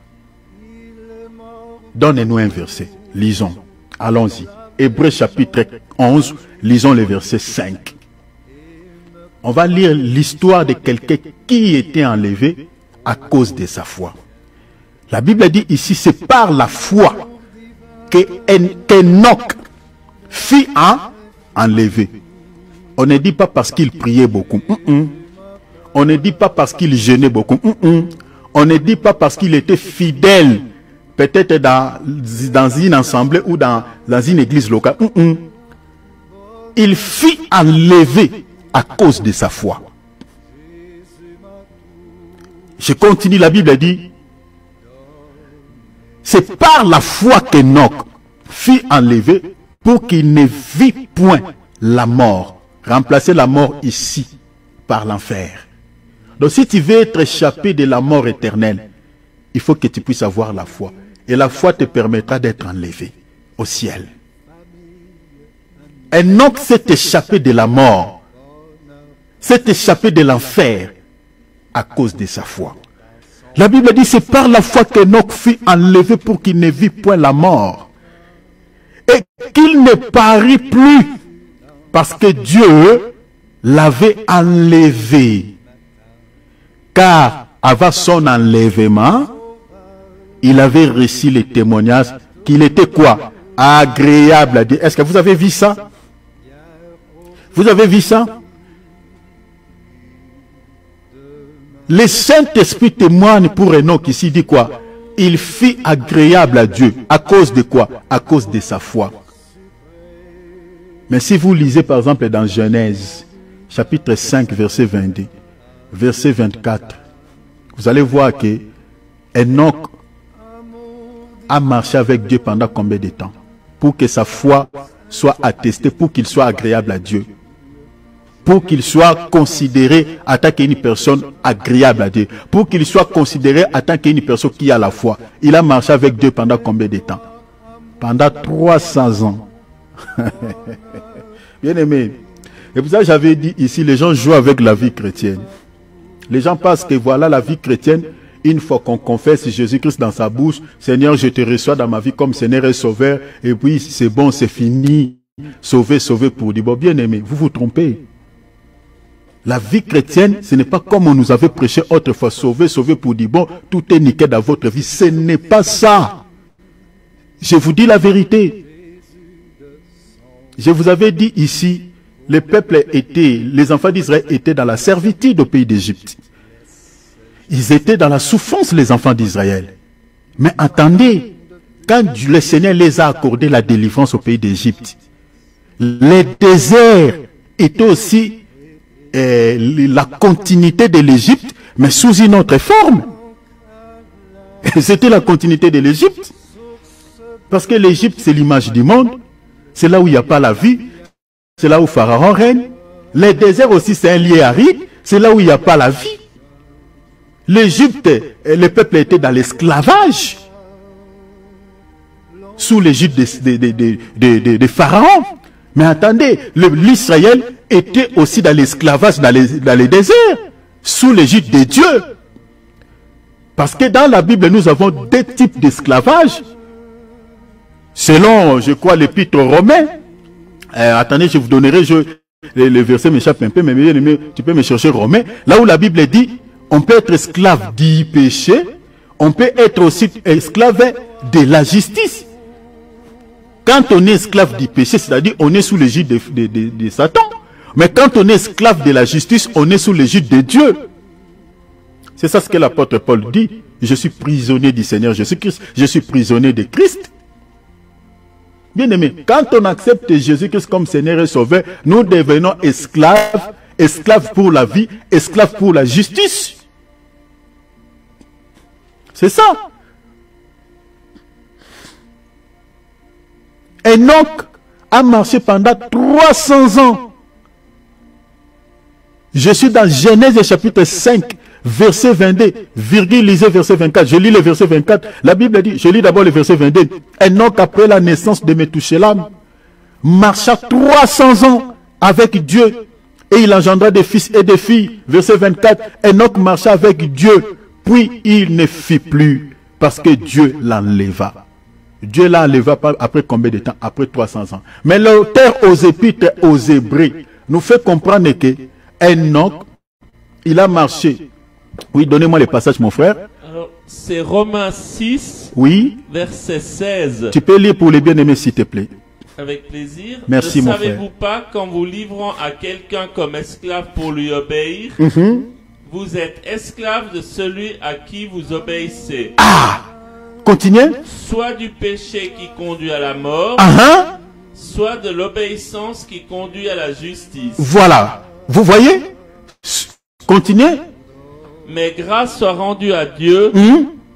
Donnez-nous un verset. Lisons. Allons-y. Hébreux chapitre 11, lisons le verset 5. On va lire l'histoire de quelqu'un qui était enlevé à cause de sa foi. La Bible dit ici, c'est par la foi qu'Enoch fut enlevé. On ne dit pas parce qu'il priait beaucoup. On ne dit pas parce qu'il jeûnait beaucoup. On ne dit pas parce qu'il était fidèle, peut-être dans une assemblée ou dans une église locale. Il fut enlevé à cause de sa foi. Je continue, la Bible dit, c'est par la foi qu'Enoch fut enlevé pour qu'il ne vit point la mort. Remplacer la mort ici par l'enfer. Donc si tu veux être échappé de la mort éternelle, il faut que tu puisses avoir la foi. Et la foi te permettra d'être enlevé au ciel. Enoch s'est échappé de la mort, s'est échappé de l'enfer à cause de sa foi. La Bible dit, c'est par la foi qu'Enoch fut enlevé pour qu'il ne vit point la mort. Et qu'il ne parut plus, parce que Dieu l'avait enlevé. Car avant son enlèvement, il avait reçu les témoignages qu'il était quoi? Agréable à Dieu. Est-ce que vous avez vu ça? Vous avez vu ça? Le Saint-Esprit témoigne pour Enoch ici, dit quoi? Il fut agréable à Dieu. À cause de quoi? À cause de sa foi. Mais si vous lisez par exemple dans Genèse, chapitre 5, verset 22, verset 24, vous allez voir que Enoch a marché avec Dieu pendant combien de temps? Pour que sa foi soit attestée, pour qu'il soit agréable à Dieu. Pour qu'il soit considéré en tant qu'une personne agréable à Dieu. Pour qu'il soit considéré en tant qu'une personne qui a la foi. Il a marché avec Dieu pendant combien de temps? Pendant 300 ans. Bien aimé. Et pour ça, j'avais dit ici, les gens jouent avec la vie chrétienne. Les gens pensent que voilà la vie chrétienne. Une fois qu'on confesse Jésus-Christ dans sa bouche, Seigneur, je te reçois dans ma vie comme Seigneur et Sauveur. Et puis, c'est bon, c'est fini. Sauvé, sauvé pour dire. Bon, bien aimé, vous vous trompez. La vie chrétienne, ce n'est pas comme on nous avait prêché autrefois, sauvé, sauvé pour dire, bon, tout est nickel dans votre vie. Ce n'est pas ça. Je vous dis la vérité. Je vous avais dit ici, les enfants d'Israël étaient dans la servitude au pays d'Égypte. Ils étaient dans la souffrance, les enfants d'Israël. Mais attendez, quand le Seigneur les a accordé la délivrance au pays d'Égypte, les déserts étaient aussi la continuité de l'Égypte, mais sous une autre forme. C'était la continuité de l'Égypte. Parce que l'Égypte, c'est l'image du monde. C'est là où il n'y a pas la vie. C'est là où Pharaon règne. Les déserts aussi, c'est un lieu aride. C'est là où il n'y a pas la vie. L'Égypte, le peuple était dans l'esclavage. Sous l'Égypte de Pharaon. Mais attendez, l'Israël était aussi dans l'esclavage dans les déserts, sous l'égide de Dieu. Parce que dans la Bible, nous avons deux types d'esclavage. Selon, je crois, l'épître aux Romains. Attendez, je vous donnerai, le verset m'échappe un peu, mais tu peux me chercher Romains. Là où la Bible dit, on peut être esclave du péché, on peut être aussi esclave de la justice. Quand on est esclave du péché, c'est-à-dire on est sous l'égide de Satan. Mais quand on est esclave de la justice, on est sous l'égide de Dieu. C'est ça ce que l'apôtre Paul dit. Je suis prisonnier du Seigneur Jésus-Christ. Je suis prisonnier de Christ. Bien-aimé, quand on accepte Jésus-Christ comme Seigneur et Sauveur, nous devenons esclaves, esclaves pour la vie, esclaves pour la justice. C'est ça. Enoch a marché pendant 300 ans. Je suis dans Genèse chapitre 5, verset 22, virgule, lisez verset 24. Je lis le verset 24. La Bible dit, je lis d'abord le verset 22. Enoch, après la naissance de Méthuselah, marcha 300 ans avec Dieu et il engendra des fils et des filles. Verset 24. Enoch marcha avec Dieu, puis il ne fit plus parce que Dieu l'enleva. Dieu l'enleva après combien de temps? Après 300 ans. Mais l'auteur aux Épîtres aux Hébreux nous fait comprendre que Enoch, il a marché. Oui, donnez-moi le passage, mon frère. C'est Romains 6, oui, verset 16. Tu peux lire pour les bien-aimés, s'il te plaît. Avec plaisir. Merci, mon frère. Ne savez-vous pas qu'en vous livrant à quelqu'un comme esclave pour lui obéir, vous êtes esclave de celui à qui vous obéissez? Ah! Continuez. Soit du péché qui conduit à la mort, soit de l'obéissance qui conduit à la justice. Voilà. Vous voyez? Continuez. Mais grâce soit rendue à Dieu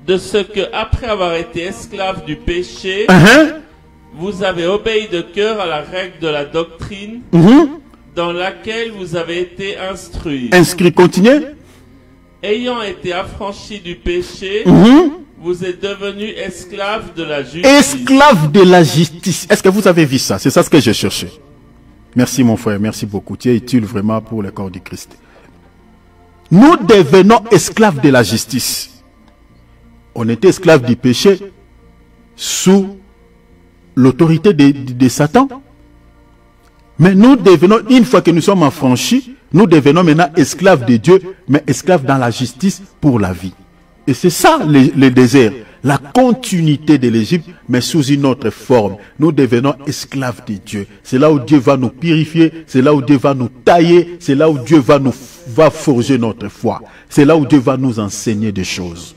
de ce que, après avoir été esclave du péché, vous avez obéi de cœur à la règle de la doctrine dans laquelle vous avez été instruits. Inscrit, continuez. Ayant été affranchi du péché, vous êtes devenu esclave de la justice. Esclave de la justice. Est-ce que vous avez vu ça? C'est ça ce que j'ai cherché. Merci mon frère, merci beaucoup. Tu es utile vraiment pour le corps du Christ. Nous devenons esclaves de la justice. On était esclaves du péché sous l'autorité de Satan. Mais nous devenons, une fois que nous sommes affranchis, nous devenons maintenant esclaves de Dieu, mais esclaves dans la justice pour la vie. Et c'est ça le désert, la continuité de l'Égypte, mais sous une autre forme. Nous devenons esclaves de Dieu. C'est là où Dieu va nous purifier, c'est là où Dieu va nous tailler, c'est là où Dieu va forger notre foi. C'est là où Dieu va nous enseigner des choses.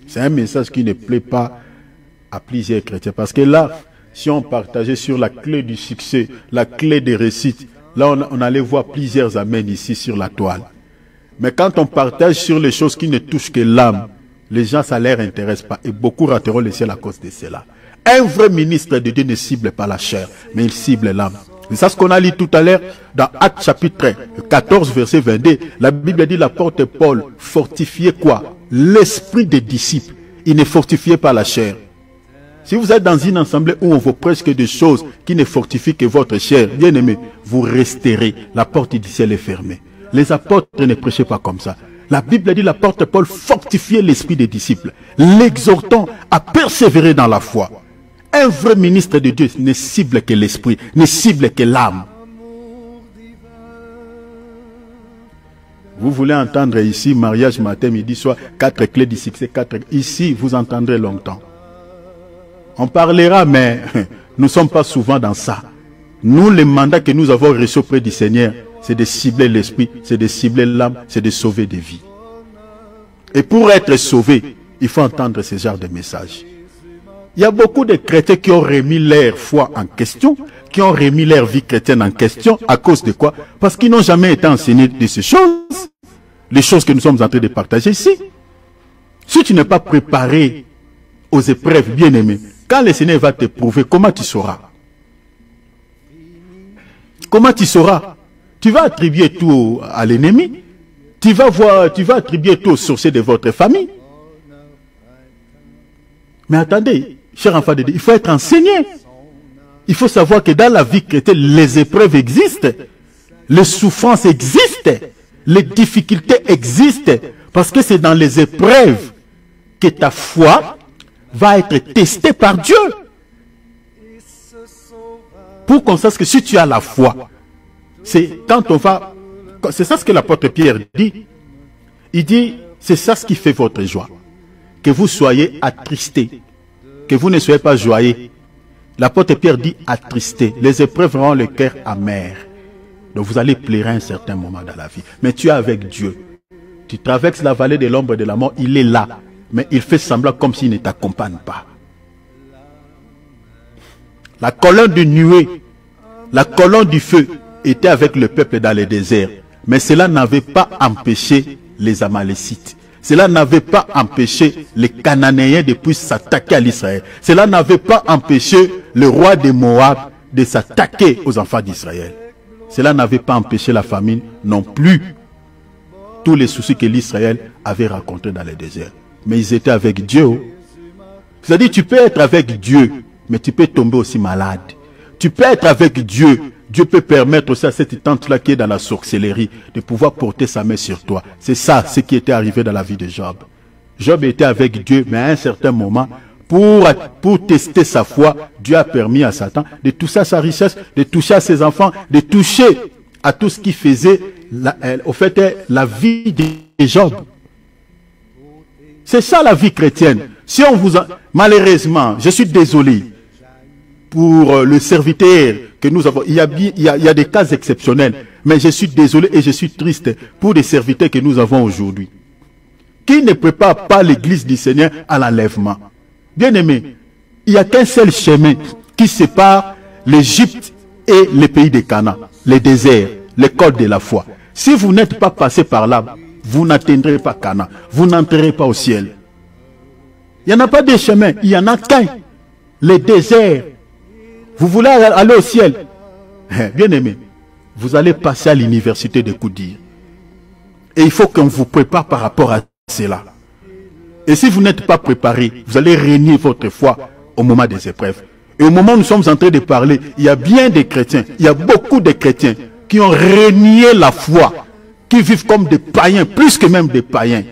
C'est un message qui ne plaît pas à plusieurs chrétiens. Parce que là, si on partageait sur la clé du succès, la clé des réussites, là on allait voir plusieurs amens ici sur la toile. Mais quand on partage sur les choses qui ne touchent que l'âme, les gens, ça ne leur intéresse pas. Et beaucoup rateront le ciel à cause de cela. Un vrai ministre de Dieu ne cible pas la chair, mais il cible l'âme. C'est ça ce qu'on a lu tout à l'heure dans Actes chapitre 14, verset 22. La Bible dit, l'apôtre Paul fortifiait quoi? L'esprit des disciples. Il ne fortifiait pas la chair. Si vous êtes dans une assemblée où on vous prêche que des choses qui ne fortifient que votre chair, bien aimé, vous resterez. La porte du ciel est fermée. Les apôtres ne prêchaient pas comme ça. La Bible dit, l'apôtre Paul fortifiait l'esprit des disciples, l'exhortant à persévérer dans la foi. Un vrai ministre de Dieu ne cible que l'esprit, ne cible que l'âme. Vous voulez entendre ici, mariage, matin, midi, soir, 4 clés du succès, 4. Ici, vous entendrez longtemps. On parlera, mais nous ne sommes pas souvent dans ça. Nous, le mandat que nous avons reçu auprès du Seigneur, c'est de cibler l'esprit, c'est de cibler l'âme, c'est de sauver des vies. Et pour être sauvé, il faut entendre ce genre de message. Il y a beaucoup de chrétiens qui ont remis leur foi en question, qui ont remis leur vie chrétienne en question. À cause de quoi? Parce qu'ils n'ont jamais été enseignés de ces choses. Les choses que nous sommes en train de partager ici. Si tu n'es pas préparé aux épreuves, bien aimé, quand le Seigneur va te prouver, comment tu sauras? Comment tu sauras? Tu vas attribuer tout à l'ennemi. Tu vas attribuer tout aux sorciers de votre famille. Mais attendez, cher enfant de Dieu, il faut être enseigné. Il faut savoir que dans la vie chrétienne, les épreuves existent. Les souffrances existent. Les difficultés existent. Parce que c'est dans les épreuves que ta foi va être testée par Dieu. Pour qu'on sache que si tu as la foi, c'est quand on va... C'est ça ce que l'apôtre Pierre dit. Il dit, c'est ça ce qui fait votre joie. Que vous soyez attristés. Que vous ne soyez pas joyeux. L'apôtre Pierre dit attristés. Les épreuves rendent le cœur amer. Donc vous allez pleurer à un certain moment dans la vie. Mais tu es avec Dieu. Tu traverses la vallée de l'ombre de la mort. Il est là. Mais il fait semblant comme s'il ne t'accompagne pas. La colonne de nuée, la colonne du feu était avec le peuple dans les déserts. Mais cela n'avait pas empêché les Amalécites. Cela n'avait pas empêché les Cananéens de pouvoir s'attaquer à l'Israël. Cela n'avait pas empêché le roi de Moab de s'attaquer aux enfants d'Israël. Cela n'avait pas empêché la famine non plus. Tous les soucis que l'Israël avait rencontrés dans les déserts. Mais ils étaient avec Dieu. C'est-à-dire, tu peux être avec Dieu, mais tu peux tomber aussi malade. Tu peux être avec Dieu. Dieu peut permettre aussi à cette tante-là qui est dans la sorcellerie de pouvoir porter sa main sur toi. C'est ça, ce qui était arrivé dans la vie de Job. Job était avec Dieu, mais à un certain moment, pour tester sa foi, Dieu a permis à Satan de toucher à sa richesse, de toucher à ses enfants, de toucher à tout ce qui faisait au fait la vie de Job. C'est ça la vie chrétienne. Si on vous malheureusement, je suis désolé pour le serviteur que nous avons. Il y a des cas exceptionnels, mais je suis désolé et je suis triste pour les serviteurs que nous avons aujourd'hui, qui ne préparent pas l'église du Seigneur à l'enlèvement. Bien aimé, il n'y a qu'un seul chemin qui sépare l'Égypte et les pays de Canaan, les déserts, l'école de la foi. Si vous n'êtes pas passé par là, vous n'atteindrez pas Canaan, vous n'entrerez pas au ciel. Il n'y en a pas de chemin, il n'y en a qu'un, les déserts. Vous voulez aller au ciel, bien aimé, vous allez passer à l'université de Koudir. Et il faut qu'on vous prépare par rapport à cela. Et si vous n'êtes pas préparé, vous allez renier votre foi au moment des épreuves. Et au moment où nous sommes en train de parler, il y a bien des chrétiens, il y a beaucoup de chrétiens qui ont renié la foi, qui vivent comme des païens, plus que même des païens.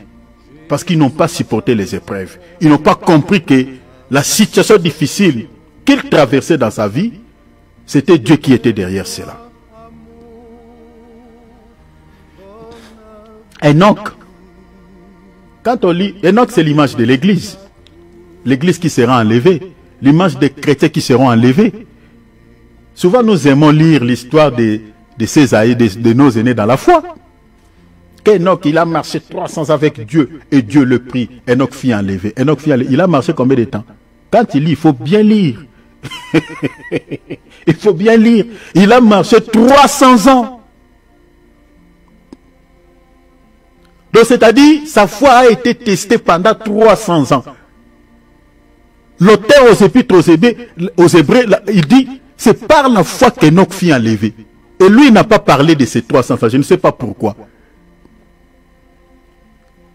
Parce qu'ils n'ont pas supporté les épreuves. Ils n'ont pas compris que la situation difficile qu'il traversait dans sa vie, c'était Dieu qui était derrière cela. Enoch, quand on lit, Enoch c'est l'image de l'église. L'église qui sera enlevée, l'image des chrétiens qui seront enlevés. Souvent nous aimons lire l'histoire de ces aïeux, de nos aînés dans la foi. Qu'Enoch, il a marché 300 ans avec Dieu et Dieu le prit. Enoch fut enlevé. Enoch fut enlevé. Il a marché combien de temps? Quand il lit, il faut bien lire. Il faut bien lire. Il a marché 300 ans. Donc c'est-à-dire, sa foi a été testée pendant 300 ans. L'auteur aux Épîtres aux Hébreux, il dit, c'est par la foi qu'Enoch fut enlevé. Et lui, il n'a pas parlé de ces 300 ans. Je ne sais pas pourquoi.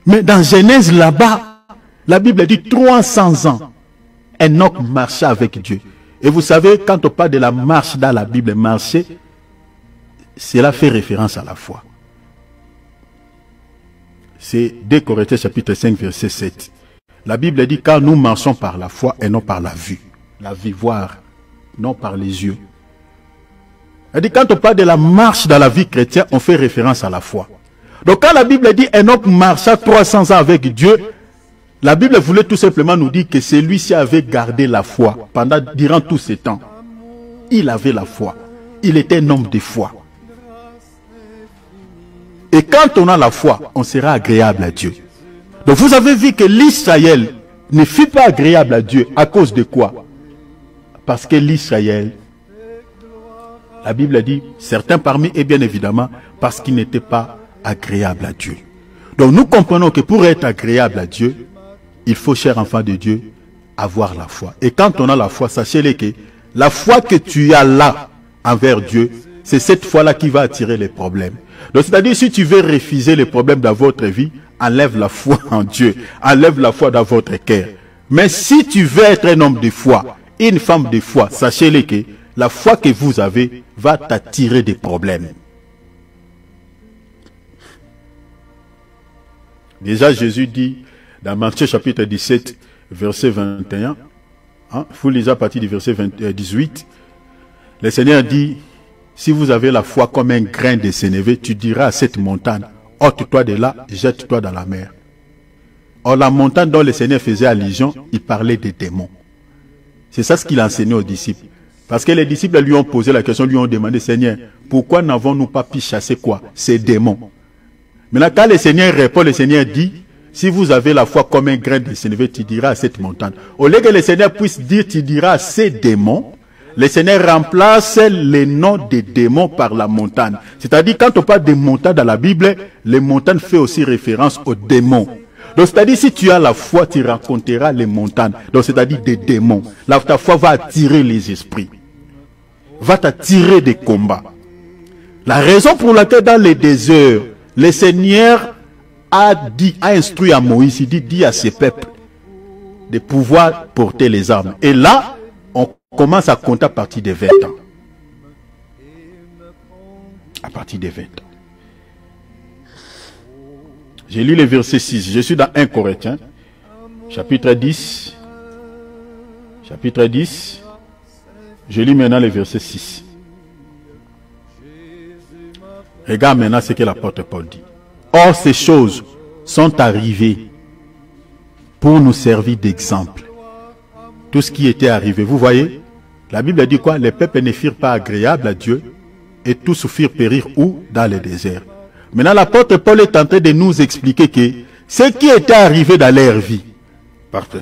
Mais dans Genèse, là-bas, la Bible dit 300 ans. Enoch marchait avec Dieu. Et vous savez, quand on parle de la marche dans la Bible, marcher, cela fait référence à la foi. C'est 2 Corinthiens chapitre 5, verset 7. La Bible dit, car nous marchons par la foi et non par la vue. La vue, voir, non par les yeux. Elle dit, quand on parle de la marche dans la vie chrétienne, on fait référence à la foi. Donc quand la Bible dit, Enoch marcha 300 ans avec Dieu, la Bible voulait tout simplement nous dire que celui-ci avait gardé la foi durant tous ces temps. Il avait la foi. Il était un homme de foi. Et quand on a la foi, on sera agréable à Dieu. Donc vous avez vu que l'Israël ne fut pas agréable à Dieu. À cause de quoi? Parce que l'Israël, la Bible dit, certains parmi, et bien évidemment, parce qu'ils n'étaient pas agréables à Dieu. Donc nous comprenons que pour être agréable à Dieu, il faut, cher enfant de Dieu, avoir la foi. Et quand on a la foi, sachez-le que la foi que tu as là envers Dieu, c'est cette foi-là qui va attirer les problèmes. Donc c'est-à-dire, si tu veux refuser les problèmes dans votre vie, enlève la foi en Dieu, enlève la foi dans votre cœur. Mais si tu veux être un homme de foi, une femme de foi, sachez-le que la foi que vous avez va t'attirer des problèmes. Déjà, Jésus dit dans Matthieu chapitre 17, verset 21, vous lisez à partir du verset 18, le Seigneur dit, si vous avez la foi comme un grain de sénévé, tu diras à cette montagne, ôte-toi de là, jette-toi dans la mer. Or, la montagne dont le Seigneur faisait allusion, il parlait des démons. C'est ça ce qu'il enseignait aux disciples. Parce que les disciples lui ont posé la question, lui ont demandé, Seigneur, pourquoi n'avons-nous pas pu chasser quoi? Ces démons. Maintenant, quand le Seigneur répond, le Seigneur dit, si vous avez la foi comme un grain de sénévé, tu diras à cette montagne. Au lieu que le Seigneur puisse dire, tu diras à ces démons, le Seigneur remplace les noms des démons par la montagne. C'est-à-dire, quand on parle des montagnes dans la Bible, les montagnes fait aussi référence aux démons. Donc, c'est-à-dire, si tu as la foi, tu rencontreras les montagnes. Donc, c'est-à-dire des démons. Là, ta foi va attirer les esprits. Va t'attirer des combats. La raison pour laquelle dans les déserts, le Seigneur a instruit à Moïse, il dit à ses peuples de pouvoir porter les armes. Et là, on commence à compter à partir des 20 ans. À partir des 20 ans. J'ai lu le verset 6. Je suis dans 1 Corinthiens, chapitre 10. Chapitre 10. Je lis maintenant le verset 6. Regarde maintenant ce que l'apôtre Paul dit. Or, ces choses sont arrivées pour nous servir d'exemple. Tout ce qui était arrivé. Vous voyez, la Bible dit quoi? Les peuples ne furent pas agréables à Dieu et tous firent périr où? Dans le désert. Maintenant, l'apôtre Paul est en train de nous expliquer que ce qui était arrivé dans leur vie,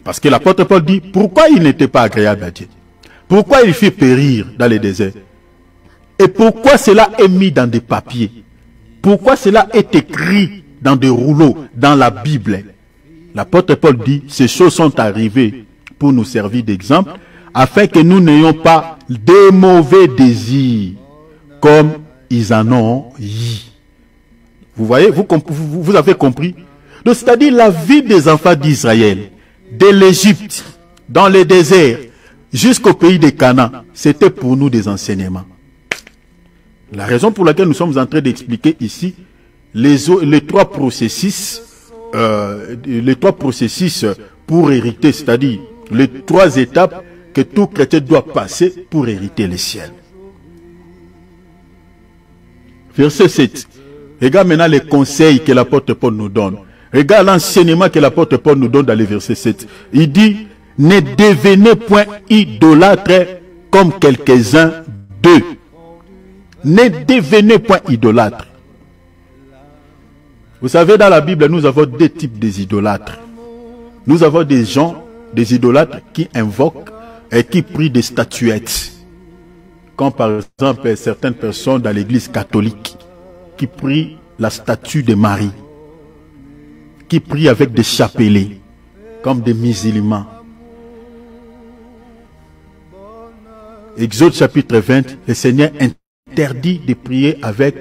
parce que l'apôtre Paul dit, pourquoi il n'était pas agréable à Dieu? Pourquoi il fit périr dans le désert? Et pourquoi cela est mis dans des papiers? Pourquoi cela est écrit dans des rouleaux, dans la Bible? L'apôtre Paul dit, ces choses sont arrivées pour nous servir d'exemple, afin que nous n'ayons pas de mauvais désirs, comme ils en ont eu. Vous voyez, vous avez compris? Donc, c'est-à-dire la vie des enfants d'Israël, de l'Égypte, dans le désert, jusqu'au pays de Canaan, c'était pour nous des enseignements. La raison pour laquelle nous sommes en train d'expliquer ici les trois processus pour hériter, c'est-à-dire les 3 étapes que tout chrétien doit passer pour hériter le ciel. Verset 7. Regarde maintenant les conseils que l'apôtre Paul nous donne. Regarde l'enseignement que l'apôtre Paul nous donne dans le verset 7. Il dit, ne devenez point idolâtres comme quelques-uns d'eux. Ne devenez point idolâtres. Vous savez, dans la Bible, nous avons 2 types d'idolâtres. Nous avons des gens, des idolâtres qui invoquent et qui prient des statuettes. Comme par exemple certaines personnes dans l'église catholique qui prient la statue de Marie, qui prient avec des chapelets, comme des musulmans. Exode chapitre 20, le Seigneur interdit de prier avec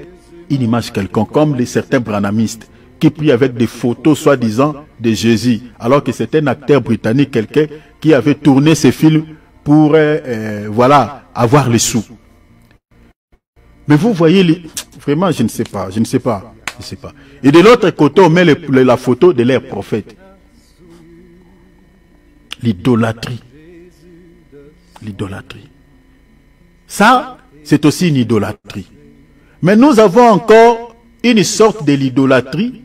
une image quelconque, comme certains branhamistes qui prient avec des photos soi-disant de Jésus, alors que c'est un acteur britannique, quelqu'un qui avait tourné ses films pour voilà, avoir les sous. Mais vous voyez, vraiment, je ne sais pas. Et de l'autre côté, on met la photo de leur prophète. L'idolâtrie. L'idolâtrie. Ça, c'est aussi une idolâtrie. Mais nous avons encore une sorte de l'idolâtrie.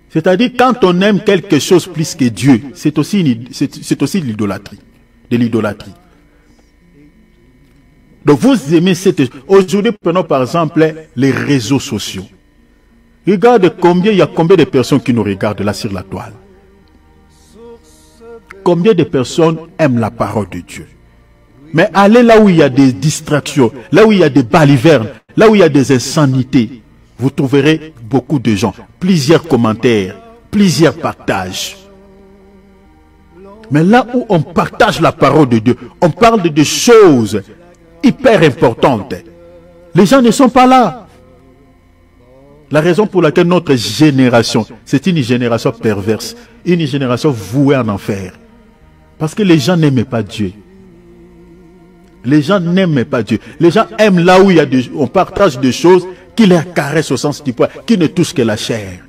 C'est-à-dire, quand on aime quelque chose plus que Dieu, c'est aussi l'idolâtrie. De l'idolâtrie. Donc vous aimez cette... Aujourd'hui, prenons par exemple les réseaux sociaux. Regarde il y a combien de personnes qui nous regardent là sur la toile. Combien de personnes aiment la parole de Dieu. Mais allez là où il y a des distractions, là où il y a des balivernes, là où il y a des insanités, vous trouverez beaucoup de gens, plusieurs commentaires, plusieurs partages. Mais là où on partage la parole de Dieu, on parle de choses hyper importantes. Les gens ne sont pas là. La raison pour laquelle notre génération, c'est une génération perverse, une génération vouée en enfer. Parce que les gens n'aiment pas Dieu. Les gens n'aiment pas Dieu. Les gens aiment là où on partage des choses qui les caressent au sens du poil, qui ne touchent que la chair.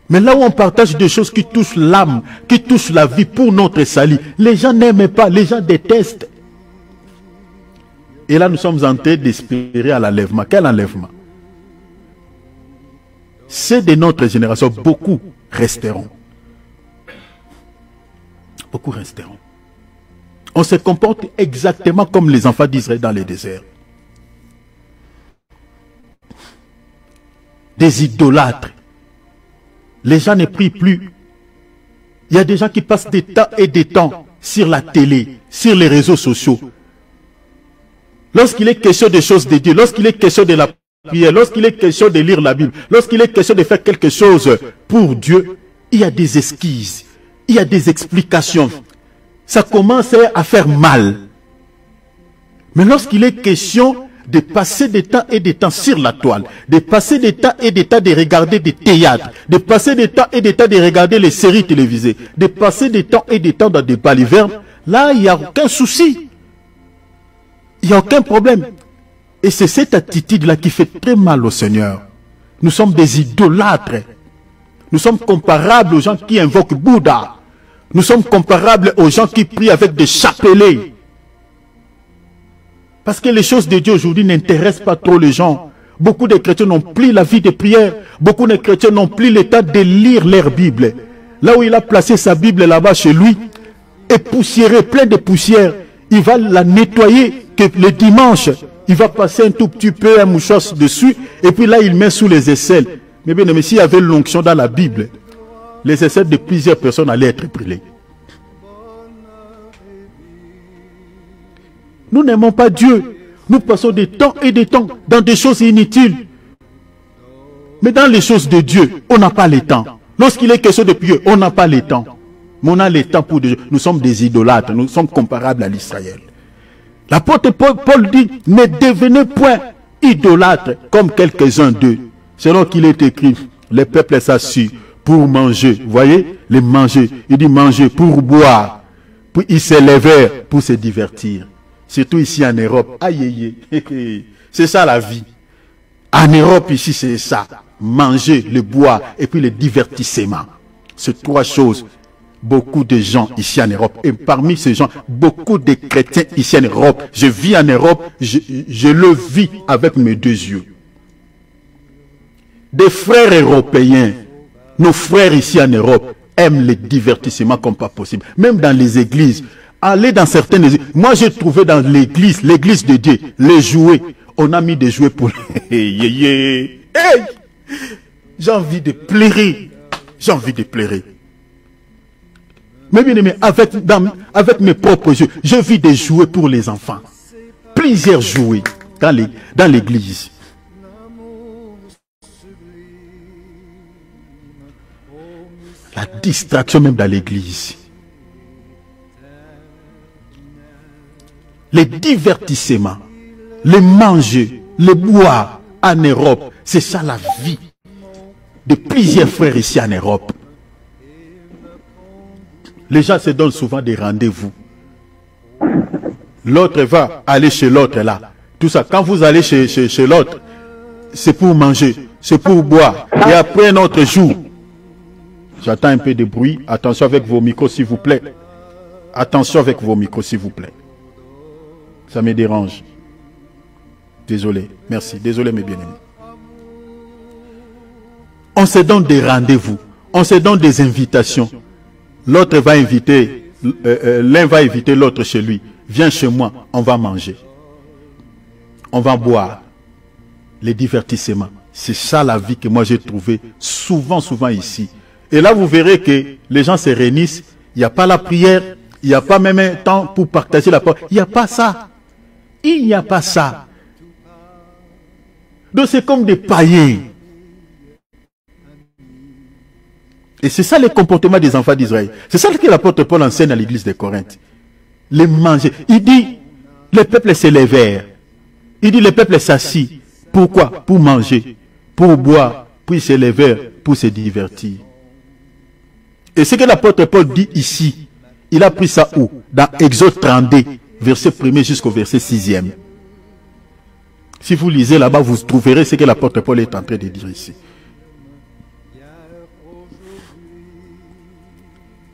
Mais là où on partage des choses qui touchent l'âme, qui touchent la vie pour notre salut, les gens n'aiment pas, les gens détestent. Et là, nous sommes en train d'espérer à l'enlèvement. Quel enlèvement? C'est de notre génération, beaucoup resteront. Beaucoup resteront. On se comporte exactement comme les enfants d'Israël dans les déserts. Des idolâtres. Les gens ne prient plus. Il y a des gens qui passent des temps et des temps sur la télé, sur les réseaux sociaux. lorsqu'il est question des choses de Dieu, lorsqu'il est question de la prière, lorsqu'il est question de lire la Bible, lorsqu'il est question de faire quelque chose pour Dieu, il y a des esquisses, il y a des explications. Ça commence à faire mal. Mais lorsqu'il est question de passer des temps et des temps sur la toile, de passer des temps et des temps de regarder des théâtres, de passer des temps et des temps de regarder les séries télévisées, de passer des temps et des temps dans des balivernes, là, il n'y a aucun souci. Il n'y a aucun problème. Et c'est cette attitude-là qui fait très mal au Seigneur. Nous sommes des idolâtres. Nous sommes comparables aux gens qui invoquent Bouddha. Nous sommes comparables aux gens qui prient avec des chapelets. Parce que les choses de Dieu aujourd'hui n'intéressent pas trop les gens. Beaucoup de chrétiens n'ont plus la vie de prière. Beaucoup de chrétiens n'ont plus le temps de lire leur Bible. Là où il a placé sa Bible là-bas chez lui, est poussiérée, plein de poussière. Il va la nettoyer que le dimanche. Il va passer un tout petit peu, un mouchoir dessus, et puis là, il met sous les aisselles. Mais bien, mais s'il y avait l'onction dans la Bible, les aisselles de plusieurs personnes allaient être brûlées. Nous n'aimons pas Dieu. Nous passons des temps et des temps dans des choses inutiles. Mais dans les choses de Dieu, on n'a pas le temps. Lorsqu'il est question de prier, on n'a pas le temps. Mais on a le temps pour Dieu. Nous sommes des idolâtres. Nous sommes comparables à l'Israël. L'apôtre Paul dit, ne devenez point idolâtres comme quelques-uns d'eux. Selon qu'il est écrit, les peuples s'assurent pour manger. Vous voyez, les manger. Il dit manger pour boire. Puis ils s'élèvèrent pour se divertir. Surtout ici en Europe. Aïe, aïe, aïe. C'est ça la vie. En Europe ici c'est ça. Manger, le boire et puis le divertissement. C'est trois choses. Beaucoup de gens ici en Europe, et parmi ces gens, beaucoup de chrétiens ici en Europe, je vis en Europe, je le vis avec mes deux yeux. Des frères européens, nos frères ici en Europe, aiment le divertissement comme pas possible. Même dans les églises, aller dans certaines églises, moi j'ai trouvé dans l'église de Dieu, les jouets, on a mis des jouets pour... Hey, j'ai envie de pleurer, j'ai envie de pleurer. Mais bien aimé, avec mes propres yeux, je vis des jouets pour les enfants. Plusieurs jouets dans l'église. La distraction même dans l'église. Les divertissements, les manger, les boire en Europe, c'est ça la vie de plusieurs frères ici en Europe. Les gens se donnent souvent des rendez-vous. L'autre va aller chez l'autre là. Tout ça, quand vous allez chez l'autre, c'est pour manger, c'est pour boire. Et après un autre jour, j'entends un peu de bruit. Attention avec vos micros s'il vous plaît. Attention avec vos micros s'il vous plaît. Ça me dérange. Désolé, merci. Désolé mes bien-aimés. On se donne des rendez-vous. On se donne des invitations. L'autre va inviter, l'un va inviter l'autre chez lui. Viens chez moi, on va manger. On va boire. Les divertissements. C'est ça la vie que moi j'ai trouvée souvent ici. Et là vous verrez que les gens se réunissent. Il n'y a pas la prière. Il n'y a pas même un temps pour partager la parole. Il n'y a pas ça. Il n'y a pas ça. Donc c'est comme des païens. Et c'est ça le comportement des enfants d'Israël. C'est ça que l'apôtre Paul enseigne à l'église de Corinthe. Les manger. Il dit, les peuples s'élèvèrent. Il dit, les peuples s'assit. Pourquoi? Pour manger, pour boire, puis s'élèvèrent, pour se divertir. Et ce que l'apôtre Paul dit ici, il a pris ça où? Dans Exode 32, verset 1er jusqu'au verset 6e. Si vous lisez là-bas, vous trouverez ce que l'apôtre Paul est en train de dire ici.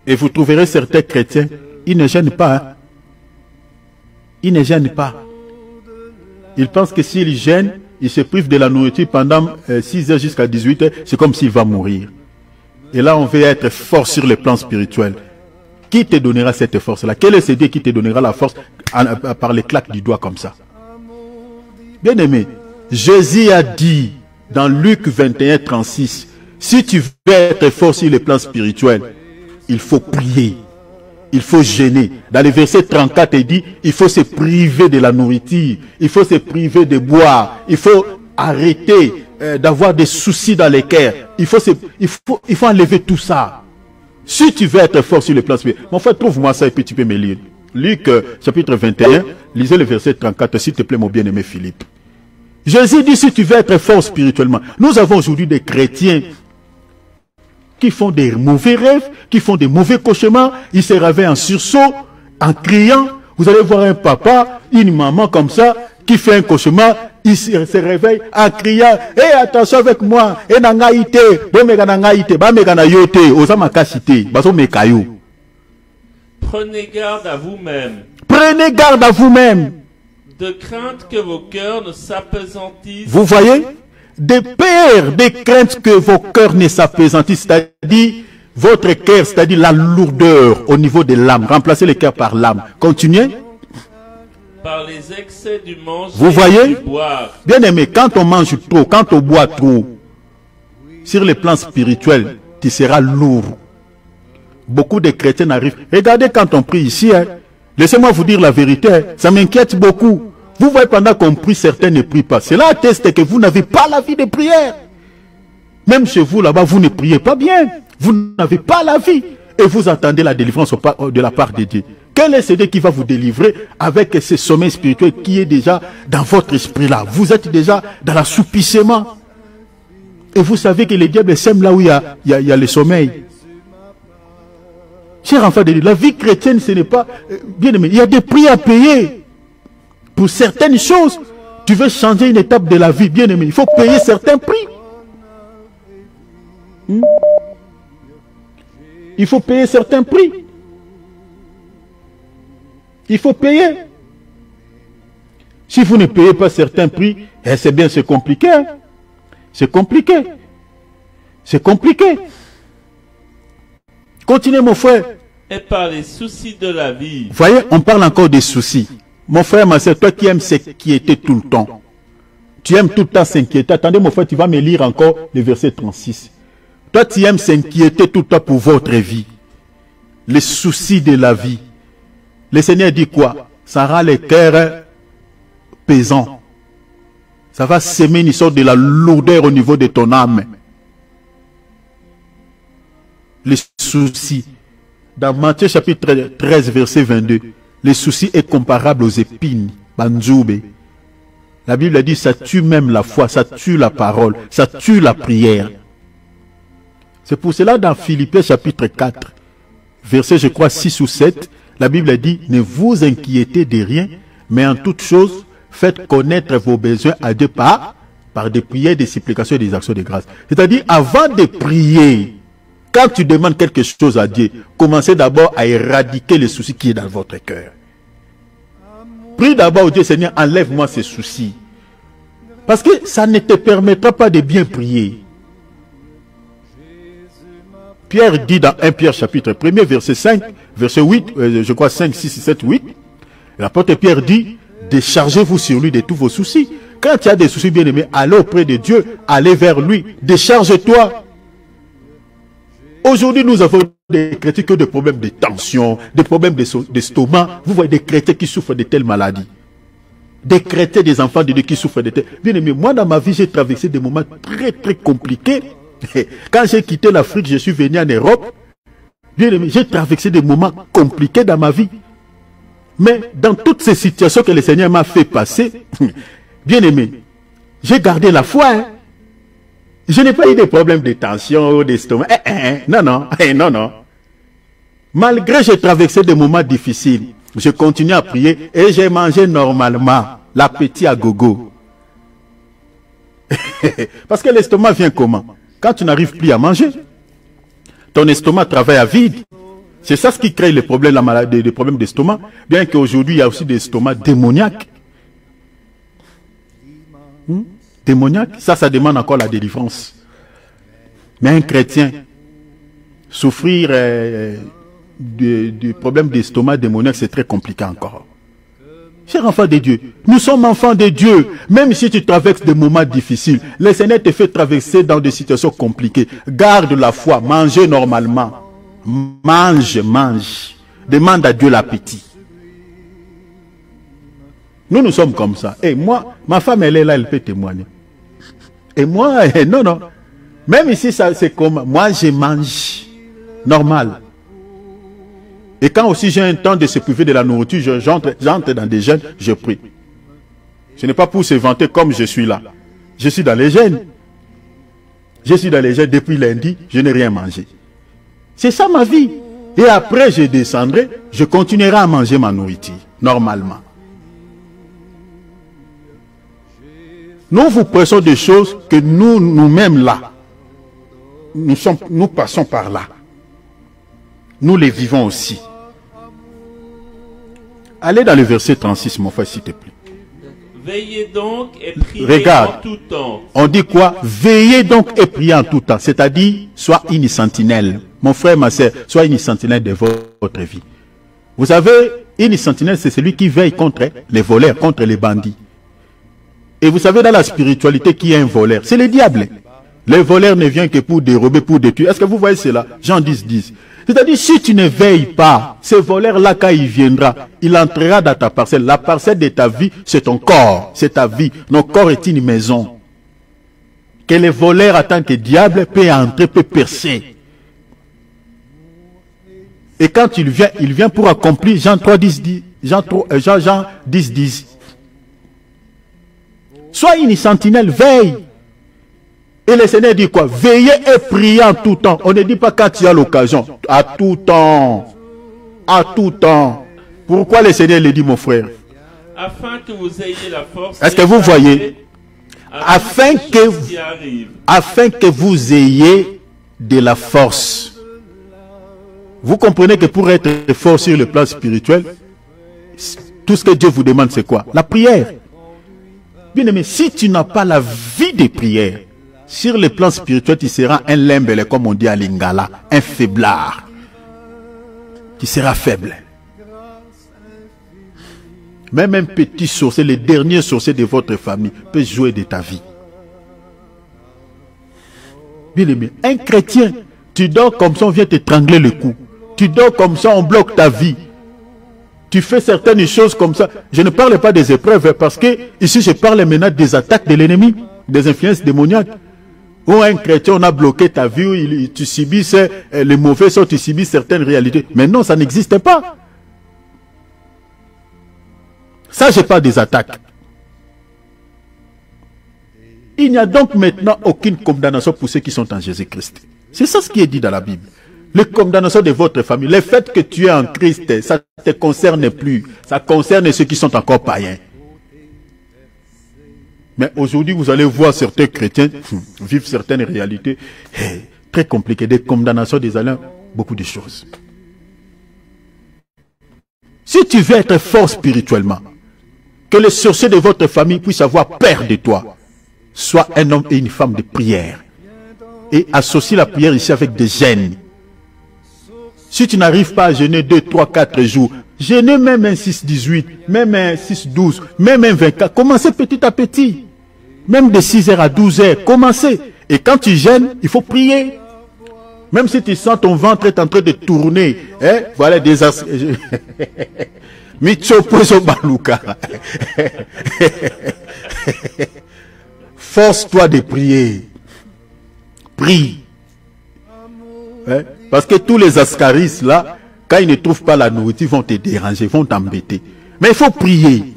Et vous trouverez certains chrétiens, ils ne gênent pas. Hein? Ils ne gênent pas. Ils pensent que s'ils gênent, ils se privent de la nourriture pendant 6 heures jusqu'à 18 heures, c'est comme s'il va mourir. Et là, on veut être fort sur le plan spirituel. Qui te donnera cette force-là? Quel est ce Dieu qui te donnera la force par les claques du doigt comme ça? Bien aimé, Jésus a dit dans Luc 21, 36, si tu veux être fort sur le plan spirituel, il faut prier. il faut jeûner. Dans le verset 34, il dit, il faut se priver de la nourriture, il faut se priver de boire, il faut arrêter d'avoir des soucis dans les cœurs. Il faut enlever tout ça. Si tu veux être fort sur le plan spirituel, mon frère, trouve-moi ça et puis tu peux me lire. Luc chapitre 21, lisez le verset 34, s'il te plaît, mon bien-aimé Philippe. Jésus dit, si tu veux être fort spirituellement, nous avons aujourd'hui des chrétiens qui font des mauvais rêves, qui font des mauvais cauchemars, ils se réveillent en sursaut, en criant. Vous allez voir un papa, une maman comme ça, qui fait un cauchemar, il se réveille en criant, « Hé, attention avec moi, hé, nangaïté, bomega nangaïté, bamega na yote, osama kasite, baso mekayo. » Prenez garde à vous-même. Prenez garde à vous-même. De crainte que vos cœurs ne s'appesantissent. Vous voyez? De peur, de crainte que vos cœurs ne s'appesantissent, c'est-à-dire votre cœur, c'est-à-dire la lourdeur au niveau de l'âme. Remplacez le cœur par l'âme. Continuez. Par les excès du manger. Vous voyez? Et du boire. Bien aimé, quand on mange trop, quand on boit trop, sur le plan spirituel, tu seras lourd. Beaucoup de chrétiens arrivent. Regardez quand on prie ici, hein. Laissez-moi vous dire la vérité, hein. Ça m'inquiète beaucoup. Vous voyez, pendant qu'on prie, certains ne prient pas. Cela atteste que vous n'avez pas la vie de prière. Même chez vous, là-bas, vous ne priez pas bien. Vous n'avez pas la vie. Et vous attendez la délivrance de la part de Dieu. Quel est celui qui va vous délivrer avec ce sommeil spirituel qui est déjà dans votre esprit-là? Vous êtes déjà dans l'assoupissement. Et vous savez que le diable sème là où il y a le sommeil. Cher enfant de Dieu, la vie chrétienne, ce n'est pas... bien aimé, il y a des prix à payer. Pour certaines choses, tu veux changer une étape de la vie, bien aimé, il faut payer certains prix. Il faut payer certains prix. Il faut payer. Si vous ne payez pas certains prix, eh, c'est bien, c'est compliqué. Hein? C'est compliqué. C'est compliqué. Continuez, mon frère. Et par les soucis de la vie. Vous voyez, on parle encore des soucis. Mon frère, ma soeur, toi qui aimes s'inquiéter tout le temps. Tu aimes tout le temps s'inquiéter. Attendez, mon frère, tu vas me lire encore le verset 36. Toi, tu aimes s'inquiéter tout le temps pour votre vie. Les soucis de la vie. Le Seigneur dit quoi? Ça rend les cœurs pesants. Ça va semer une sorte de la lourdeur au niveau de ton âme. Les soucis. Dans Matthieu chapitre 13, verset 22, les soucis est comparable aux épines. Banzoube. La Bible a dit, ça tue même la foi, ça tue la parole, ça tue la prière. C'est pour cela dans Philippiens chapitre 4, verset je crois 6 ou 7, la Bible a dit, ne vous inquiétez de rien, mais en toute chose, faites connaître vos besoins à Dieu par des prières, des supplications et des actions de grâce. C'est-à-dire, avant de prier, quand tu demandes quelque chose à Dieu, commencez d'abord à éradiquer les soucis qui est dans votre cœur. Prie d'abord au Dieu, Seigneur, enlève-moi ces soucis. Parce que ça ne te permettra pas de bien prier. Pierre dit dans 1 Pierre chapitre 1er, verset 5, verset 8, je crois 5, 6, 7, 8. L'apôtre Pierre dit, déchargez-vous sur lui de tous vos soucis. Quand tu as des soucis bien aimés, allez auprès de Dieu, allez vers lui, décharge-toi. Aujourd'hui, nous avons des chrétiens qui ont des problèmes de tension, des problèmes d'estomac. Vous voyez des chrétiens qui souffrent de telles maladies. Des chrétiens, des enfants de Dieu qui souffrent de telles... Bien aimé, moi dans ma vie, j'ai traversé des moments très très compliqués. Quand j'ai quitté l'Afrique, je suis venu en Europe. Bien aimé, j'ai traversé des moments compliqués dans ma vie. Mais dans toutes ces situations que le Seigneur m'a fait passer, bien aimé, j'ai gardé la foi. Hein. Je n'ai pas eu de problèmes de tension, d'estomac. Non, non, non, non. Malgré que j'ai traversé des moments difficiles, je continue à prier et j'ai mangé normalement. L'appétit à gogo. Parce que l'estomac vient comment? Quand tu n'arrives plus à manger, ton estomac travaille à vide. C'est ça ce qui crée les problèmes, la maladie, les problèmes d'estomac. Bien qu'aujourd'hui, il y a aussi des estomacs démoniaques. Démoniaque, ça demande encore la délivrance. Mais un chrétien, souffrir du problème d'estomac démoniaque, c'est très compliqué encore. Cher enfant de Dieu, nous sommes enfants de Dieu. Même si tu traverses des moments difficiles, le Seigneur te fait traverser dans des situations compliquées. Garde la foi, mangez normalement. Mange, mange. Demande à Dieu l'appétit. Nous sommes comme ça. Et moi, ma femme, elle est là, elle peut témoigner. Et moi, non, non. Même ici, c'est comme, moi, je mange normal. Et quand aussi j'ai un temps de se priver de la nourriture, j'entre dans des jeûnes, je prie. Ce n'est pas pour se vanter comme je suis là. Je suis dans les jeûnes. Je suis dans les jeûnes depuis lundi, je n'ai rien mangé. C'est ça ma vie. Et après, je descendrai, je continuerai à manger ma nourriture, normalement. Nous vous pressons des choses que nous-mêmes là, nous passons par là. Nous les vivons aussi. Allez dans le verset 36, mon frère, s'il te plaît. Veillez donc et priez Regarde, en tout temps. On dit quoi? Veillez donc et priez en tout temps. C'est-à-dire, sois une sentinelle. Mon frère, ma soeur, sois une sentinelle de votre vie. Vous savez, une sentinelle, c'est celui qui veille contre les voleurs, contre les bandits. Et vous savez, dans la spiritualité, qui est un voleur? C'est le diable. Les voleurs ne viennent que pour dérober, pour détruire. Est-ce que vous voyez cela? Jean 10, 10. C'est-à-dire, si tu ne veilles pas, ce voleur-là, quand il viendra, il entrera dans ta parcelle. La parcelle de ta vie, c'est ton corps, c'est ta vie. Notre corps est une maison. Que les voleurs, en tant que diable, peut entrer, peut percer. Et quand il vient pour accomplir Jean 3, 10, 10. Jean 10, 10. Sois une sentinelle, veille. Et le Seigneur dit quoi? Veillez et priez en tout temps. On ne dit pas quand tu as l'occasion. À tout temps. À tout temps. Pourquoi le Seigneur le dit, mon frère? Afin que vous ayez la force. Est-ce que vous voyez? Afin que vous ayez de la force. Vous comprenez que pour être fort sur le plan spirituel, tout ce que Dieu vous demande, c'est quoi? La prière. Bien aimé, si tu n'as pas la vie de prière, sur le plan spirituel, tu seras un lembele, comme on dit à Lingala, un faiblard. Tu seras faible. Même un petit sorcier, le dernier sorcier de votre famille, peut jouer de ta vie. Bien aimé, un chrétien, tu dors comme ça, on vient t'étrangler le cou. Tu dors comme ça, on bloque ta vie. Tu fais certaines choses comme ça. Je ne parle pas des épreuves, parce que ici je parle maintenant des attaques de l'ennemi, des influences démoniaques. Ou un chrétien, on a bloqué ta vie, tu subis les mauvais sorts, tu subis certaines réalités. Mais non, ça n'existe pas. Ça, je parle des attaques. Il n'y a donc maintenant aucune condamnation pour ceux qui sont en Jésus-Christ. C'est ça ce qui est dit dans la Bible. Les condamnations de votre famille, le fait que tu es en Christ, ça ne te concerne plus. Ça concerne ceux qui sont encore païens. Mais aujourd'hui, vous allez voir certains chrétiens vivre certaines réalités très compliquées, des condamnations, des aliens, beaucoup de choses. Si tu veux être fort spirituellement, que les sorciers de votre famille puissent avoir peur de toi, sois un homme et une femme de prière. Et associe la prière ici avec des jeûnes. Si tu n'arrives pas à jeûner 2, 3, 4 jours, jeûnez même un 6, 18, même un 6, 12, même un 24. Commencez petit à petit. Même de 6h à 12h, commencez. Et quand tu jeûnes, il faut prier. Même si tu sens ton ventre est en train de tourner. Hein? Voilà des... Force-toi de prier. Prie. Hein? Parce que tous les ascaris là, quand ils ne trouvent pas la nourriture, vont te déranger, vont t'embêter. Mais il faut prier.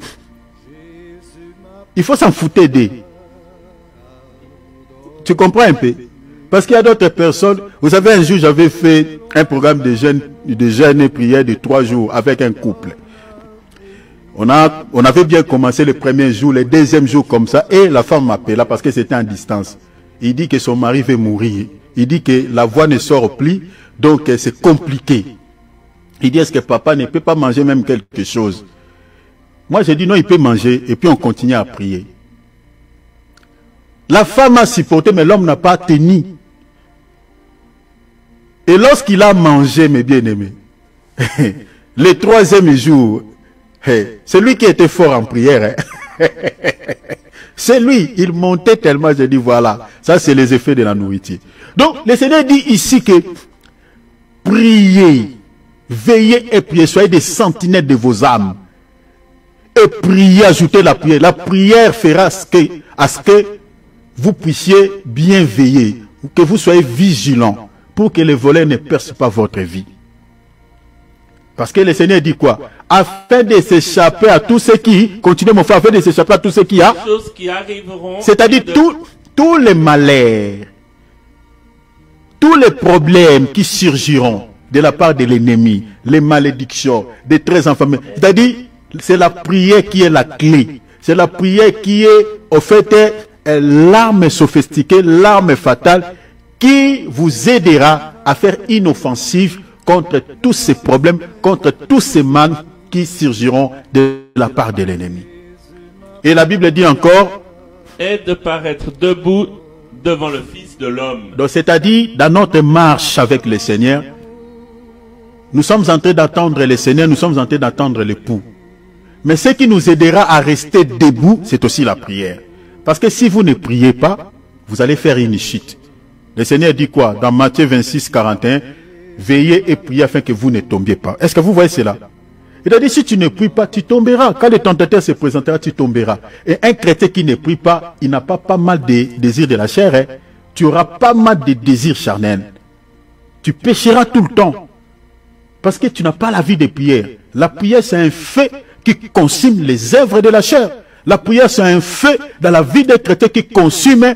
Il faut s'en foutre d'eux. Tu comprends un peu? Parce qu'il y a d'autres personnes. Vous savez, un jour, j'avais fait un programme de jeûne et prière de 3 jours avec un couple. On avait bien commencé le premier jour, le deuxième jour comme ça, et la femme m'appela parce que c'était en distance. Il dit que son mari veut mourir. Il dit que la voix ne sort plus, donc c'est compliqué. Il dit, est-ce que papa ne peut pas manger même quelque chose? Moi, j'ai dit non, il peut manger, et puis on continue à prier. La femme a supporté, mais l'homme n'a pas tenu. Et lorsqu'il a mangé, mes bien-aimés, le 3e jour, c'est lui qui était fort en prière. C'est lui, il montait tellement, j'ai dit voilà, ça c'est les effets de la nourriture. Donc, le Seigneur dit ici que priez Veillez et priez, soyez des sentinelles de vos âmes. Et priez, ajoutez la prière. La prière fera à ce que vous puissiez bien veiller, que vous soyez vigilants, pour que les voleurs ne percent pas votre vie. Parce que le Seigneur dit quoi? Afin de s'échapper à tous ceux qui, continuez mon frère, afin de s'échapper à tous ceux qui c'est-à-dire tous les malheurs, tous les problèmes qui surgiront de la part de l'ennemi, les malédictions, des traits infamés. C'est-à-dire, c'est la prière qui est la clé. C'est la prière qui est, au fait, l'arme sophistiquée, l'arme fatale, qui vous aidera à faire une offensive contre tous ces problèmes, contre tous ces mal qui surgiront de la part de l'ennemi. Et la Bible dit encore, et de paraître debout devant le Fils de l'homme. Donc c'est-à-dire, dans notre marche avec le Seigneur, nous sommes en train d'attendre le Seigneur, nous sommes en train d'attendre l'époux. Mais ce qui nous aidera à rester debout, c'est aussi la prière. Parce que si vous ne priez pas, vous allez faire une chute. Le Seigneur dit quoi? Dans Matthieu 26, 41, veillez et priez afin que vous ne tombiez pas. Est-ce que vous voyez cela? Il a dit, si tu ne pries pas, tu tomberas. Quand le tentateur se présentera, tu tomberas. Et un chrétien qui ne prie pas, il n'a pas mal de désirs de la chair. Hein? Tu auras pas mal de désirs charnels. Tu pécheras tout le temps. Parce que tu n'as pas la vie de prière. La prière, c'est un feu qui consume les œuvres de la chair. La prière, c'est un feu dans la vie des chrétiens qui consume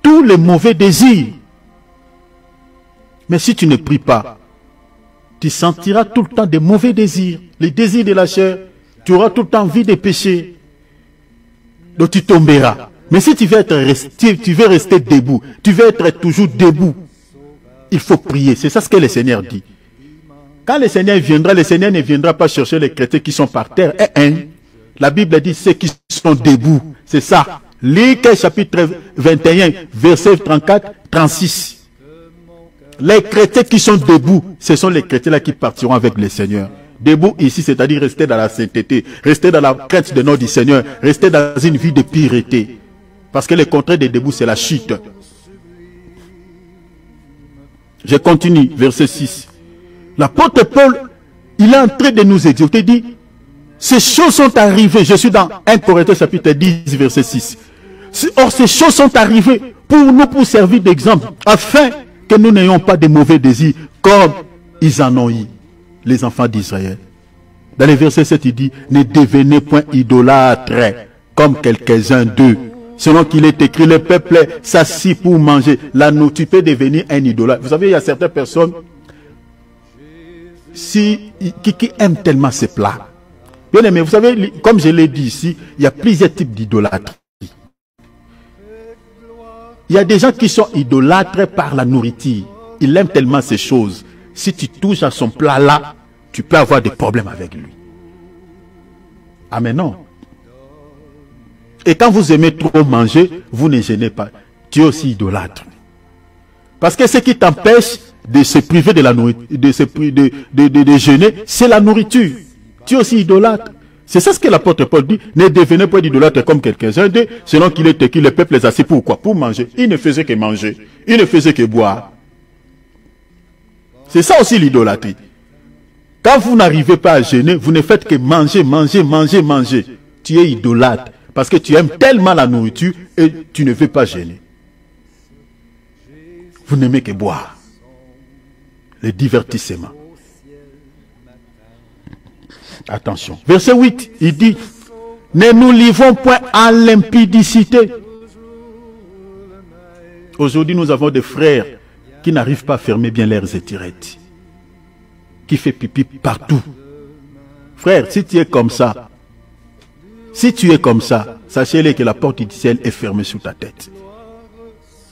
tous les mauvais désirs. Mais si tu ne pries pas, tu sentiras tout le temps des mauvais désirs, les désirs de la chair. Tu auras tout le temps envie de pécher. Donc tu tomberas. Mais si tu veux rester debout, tu veux être toujours debout, il faut prier. C'est ça ce que le Seigneur dit. Quand le Seigneur viendra, le Seigneur ne viendra pas chercher les chrétiens qui sont par terre. La Bible dit ceux qui sont debout. C'est ça. Luc chapitre 21, verset 34, 36. Les chrétiens qui sont debout, ce sont les chrétiens là qui partiront avec le Seigneur. Debout ici, c'est-à-dire rester dans la sainteté, rester dans la crainte de nom du Seigneur, rester dans une vie de pureté. Parce que le contraire de debout, c'est la chute. Je continue, verset 6. L'apôtre Paul, il est en train de nous exhorter, il dit, ces choses sont arrivées, je suis dans 1 Corinthiens chapitre 10, verset 6. Or, ces choses sont arrivées pour nous, pour servir d'exemple, afin que nous n'ayons pas de mauvais désirs, comme ils en ont eu, les enfants d'Israël. Dans le verset 7, il dit, ne devenez point idolâtres, comme quelques-uns d'eux. Selon qu'il est écrit, le peuple s'assit pour manger. Là, tu peux devenir un idolâtre. Vous savez, il y a certaines personnes qui aiment tellement ces plats. Bien aimé, vous savez, comme je l'ai dit ici, il y a plusieurs types d'idolâtries. Il y a des gens qui sont idolâtres par la nourriture. Il aime tellement ces choses. Si tu touches à son plat là, tu peux avoir des problèmes avec lui. Ah mais non. Et quand vous aimez trop manger, vous ne gênez pas. Tu es aussi idolâtre. Parce que ce qui t'empêche de se priver de la nourriture, de jeûner, c'est la nourriture. Tu es aussi idolâtre. C'est ça ce que l'apôtre Paul dit. Ne devenez pas d'idolâtre comme quelqu'un d'eux, selon qu'il est écrit, le peuple les assis pour quoi? Pour manger. Il ne faisait que manger. Il ne faisait que boire. C'est ça aussi l'idolâtrie. Quand vous n'arrivez pas à jeûner, vous ne faites que manger, manger, manger, manger. Tu es idolâtre. Parce que tu aimes tellement la nourriture et tu ne veux pas jeûner. Vous n'aimez que boire. Le divertissement. Attention. Verset 8, il dit, ne nous livrons point à l'impudicité. Aujourd'hui, nous avons des frères qui n'arrivent pas à fermer bien leurs étirettes, qui fait pipi partout. Frère, si tu es comme ça, sachez-le que la porte du ciel est fermée sur ta tête.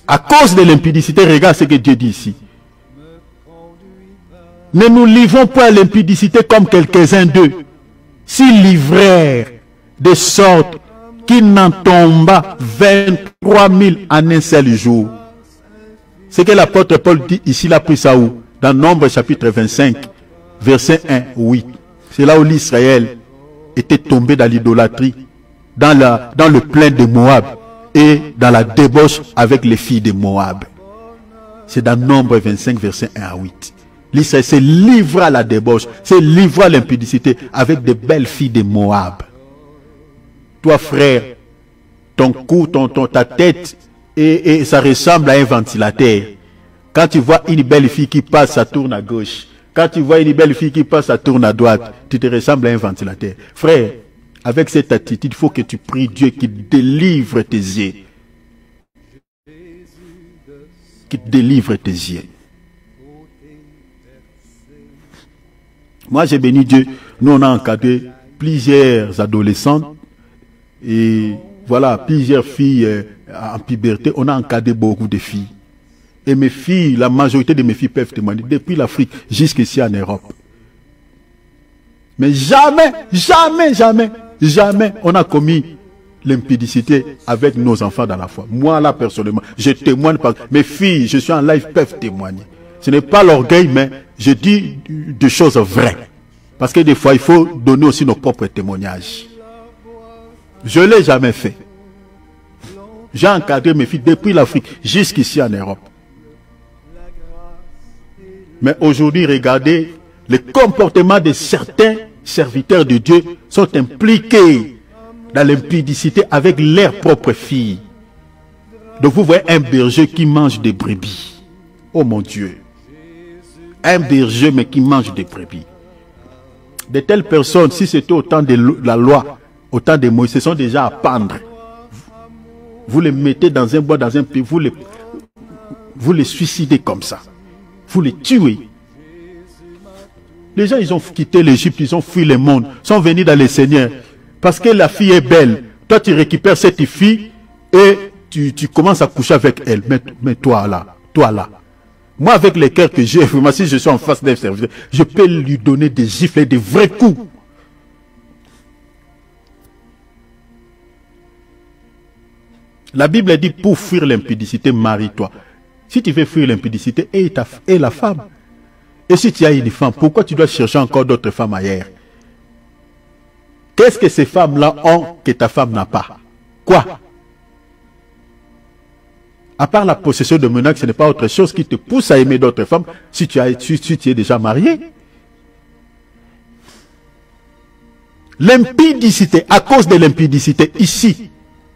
À cause de l'impudicité, regarde ce que Dieu dit ici. Ne nous livrons pas à l'impudicité comme quelques-uns d'eux, s'ils livrèrent de sorte qu'il n'en tomba 23 000 en un seul jour. C'est que l'apôtre Paul dit ici, il a pris ça où? Dans Nombre chapitre 25, verset 1, 8. C'est là où l'Israël était tombé dans l'idolâtrie, dans le plain de Moab et dans la débauche avec les filles de Moab. C'est dans Nombre 25, verset 1 à 8. L'Israël se livre à la débauche, se livre à l'impudicité avec de belles filles de Moab. Toi, frère, ton cou, ta tête, et ça ressemble à un ventilateur. Quand tu vois une belle fille qui passe, ça tourne à gauche. Quand tu vois une belle fille qui passe, ça tourne à droite. Tu te ressembles à un ventilateur. Frère, avec cette attitude, il faut que tu pries Dieu qui délivre tes yeux. Qui délivre tes yeux. Moi, j'ai béni Dieu. Nous, on a encadré plusieurs adolescentes. Et voilà, plusieurs filles en puberté. On a encadré beaucoup de filles. Et mes filles, la majorité de mes filles peuvent témoigner, depuis l'Afrique jusqu'ici en Europe. Mais jamais, jamais, jamais, jamais on a commis l'impudicité avec nos enfants dans la foi. Moi, là, personnellement, je témoigne pas. Mes filles, je suis en live, peuvent témoigner. Ce n'est pas l'orgueil, mais je dis des choses vraies. Parce que des fois, il faut donner aussi nos propres témoignages. Je ne l'ai jamais fait. J'ai encadré mes filles depuis l'Afrique jusqu'ici en Europe. Mais aujourd'hui, regardez, les comportements de certains serviteurs de Dieu sont impliqués dans l'impudicité avec leurs propres filles. Donc vous voyez un berger qui mange des brebis. Oh mon Dieu. Un berger mais qui mange des brebis. De telles personnes, si c'était au temps de la loi, au temps de Moïse, ce sont déjà à pendre. Vous les mettez dans un bois, dans un pays, vous les suicidez comme ça. Vous les tuez. Les gens, ils ont quitté l'Égypte, ils ont fui le monde, sont venus dans les seigneurs. Parce que la fille est belle. Toi, tu récupères cette fille et tu commences à coucher avec elle. Mais toi là. Moi, avec les cœurs que j'ai, si je suis en face d'un serviteur, je peux lui donner des gifles et des vrais coups. La Bible dit, pour fuir l'impudicité, marie-toi. Si tu veux fuir l'impudicité, et la femme. Et si tu as une femme, pourquoi tu dois chercher encore d'autres femmes ailleurs? Qu'est-ce que ces femmes-là ont que ta femme n'a pas? Quoi? À part la possession de menaces, ce n'est pas autre chose qui te pousse à aimer d'autres femmes si tu es déjà marié. L'impudicité, à cause de l'impudicité, ici,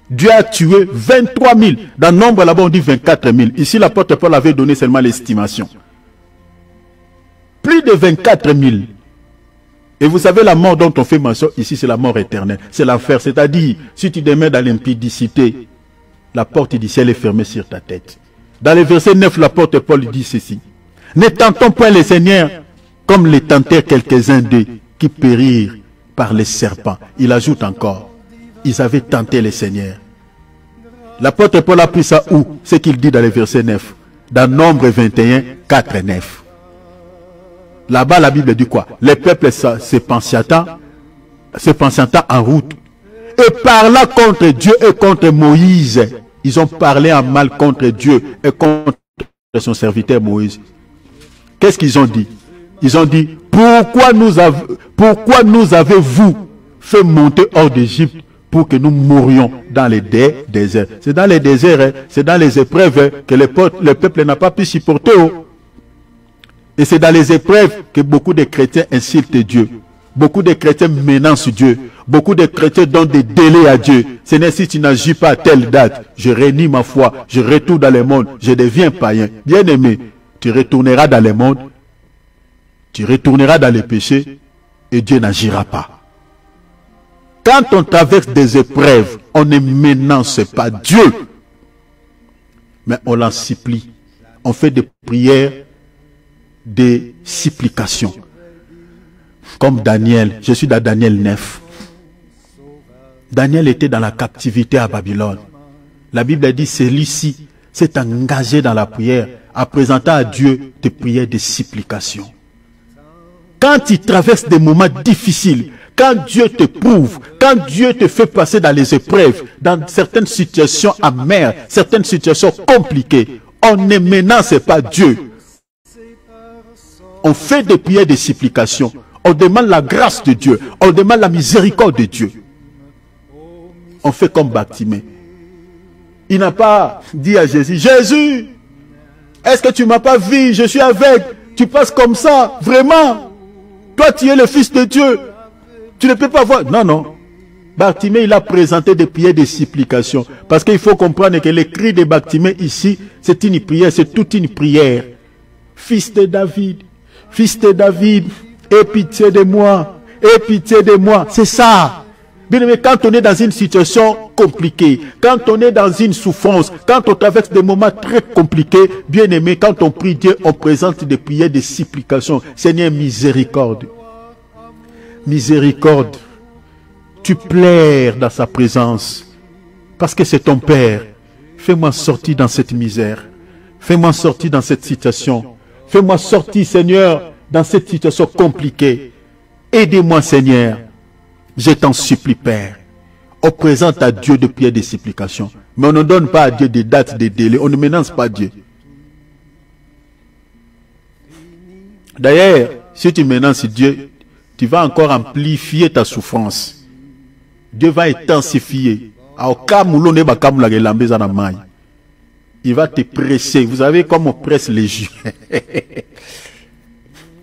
Dieu a tué 23 000. Dans le nombre là-bas, on dit 24 000. Ici, l'apôtre Paul avait donné seulement l'estimation. Plus de 24 000. Et vous savez, la mort dont on fait mention ici, c'est la mort éternelle. C'est l'enfer. C'est-à-dire, si tu demeures dans l'impudicité, la porte du ciel est fermée sur ta tête. Dans le verset 9, l'apôtre Paul dit ceci. Ne tentons point les seigneurs comme les tentèrent quelques-uns d'eux qui périrent par les serpents. Il ajoute encore, ils avaient tenté les seigneurs. L'apôtre Paul a pris ça où? Ce qu'il dit dans le verset 9. Dans Nombre 21, 4 et 9. Là-bas, la Bible dit quoi? Les peuples se pensaient en route. Et parlant contre Dieu et contre Moïse. Ils ont parlé en mal contre Dieu et contre son serviteur Moïse. Qu'est-ce qu'ils ont dit? Ils ont dit, pourquoi nous avez-vous fait monter hors d'Égypte pour que nous mourions dans les déserts? C'est dans les déserts, c'est dans les épreuves que le peuple n'a pas pu supporter. Et c'est dans les épreuves que beaucoup de chrétiens insultent Dieu. Beaucoup de chrétiens menacent Dieu. Beaucoup de chrétiens donnent des délais à Dieu. Seigneur, si tu n'agis pas à telle date, je renie ma foi, je retourne dans le monde, je deviens païen. Bien-aimé, tu retourneras dans le monde, tu retourneras dans les péchés et Dieu n'agira pas. Quand on traverse des épreuves, on ne menace pas Dieu, mais on l'en supplie. On fait des prières, des supplications. Comme Daniel, je suis dans Daniel 9. Daniel était dans la captivité à Babylone. La Bible dit, celui-ci s'est engagé dans la prière, en présentant à Dieu des prières de supplication. Quand tu traverses des moments difficiles, quand Dieu te prouve, quand Dieu te fait passer dans les épreuves, dans certaines situations amères, certaines situations compliquées, on ne menace pas Dieu. On fait des prières de supplication. On demande la grâce de Dieu. On demande la miséricorde de Dieu. On fait comme Bartimée. Il n'a pas dit à Jésus, Jésus, est-ce que tu ne m'as pas vu? Je suis aveugle. Tu passes comme ça, vraiment. Toi, tu es le Fils de Dieu. Tu ne peux pas voir. Non, non. Bartimée, il a présenté des prières de supplication. Parce qu'il faut comprendre que les cris de Bartimée ici, c'est une prière, c'est toute une prière. Fils de David, aie pitié de moi, aie pitié de moi. C'est ça. Bien aimé, quand on est dans une situation compliquée, quand on est dans une souffrance, quand on traverse des moments très compliqués, bien aimé, quand on prie Dieu, on présente des prières de supplication. Seigneur, miséricorde. Miséricorde. Tu plaires dans sa présence. Parce que c'est ton Père. Fais-moi sortir dans cette misère. Fais-moi sortir dans cette situation. Fais-moi sortir, Seigneur, dans cette situation compliquée. Aidez-moi, Seigneur. Je t'en supplie, Père. On présente à Dieu des prières de supplication. Mais on ne donne pas à Dieu des dates, des délais. On ne menace pas Dieu. D'ailleurs, si tu menaces Dieu, tu vas encore amplifier ta souffrance. Dieu va intensifier. Il va te presser. Vous savez comme on presse les jus.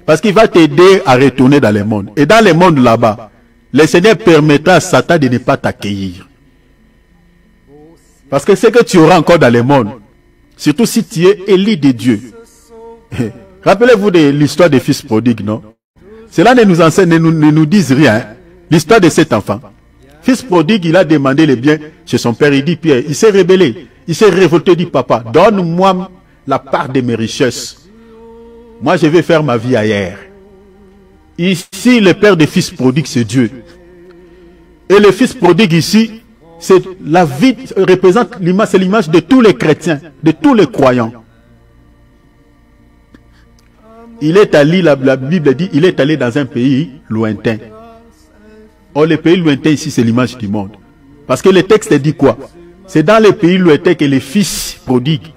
Parce qu'il va t'aider à retourner dans le monde. Et dans le monde là-bas, le Seigneur permettra à Satan de ne pas t'accueillir. Parce que ce que tu auras encore dans le monde, surtout si tu es élu de Dieu. Rappelez-vous de l'histoire des fils prodigues, non? Cela ne nous enseigne, ne nous dise rien. L'histoire de cet enfant. Fils prodigue, il a demandé le bien chez son père. Il dit, Pierre, il s'est rebellé. Il s'est révolté, il dit, papa, donne-moi la part de mes richesses. Moi, je vais faire ma vie ailleurs. Ici, le père des fils prodigues, c'est Dieu. Et le fils prodigue ici, c'est la vie, représente l'image, c'est l'image de tous les chrétiens, de tous les croyants. Il est allé, la Bible dit, il est allé dans un pays lointain. Or, le pays lointain ici, c'est l'image du monde. Parce que le texte dit quoi? C'est dans les pays lointains que le fils prodigue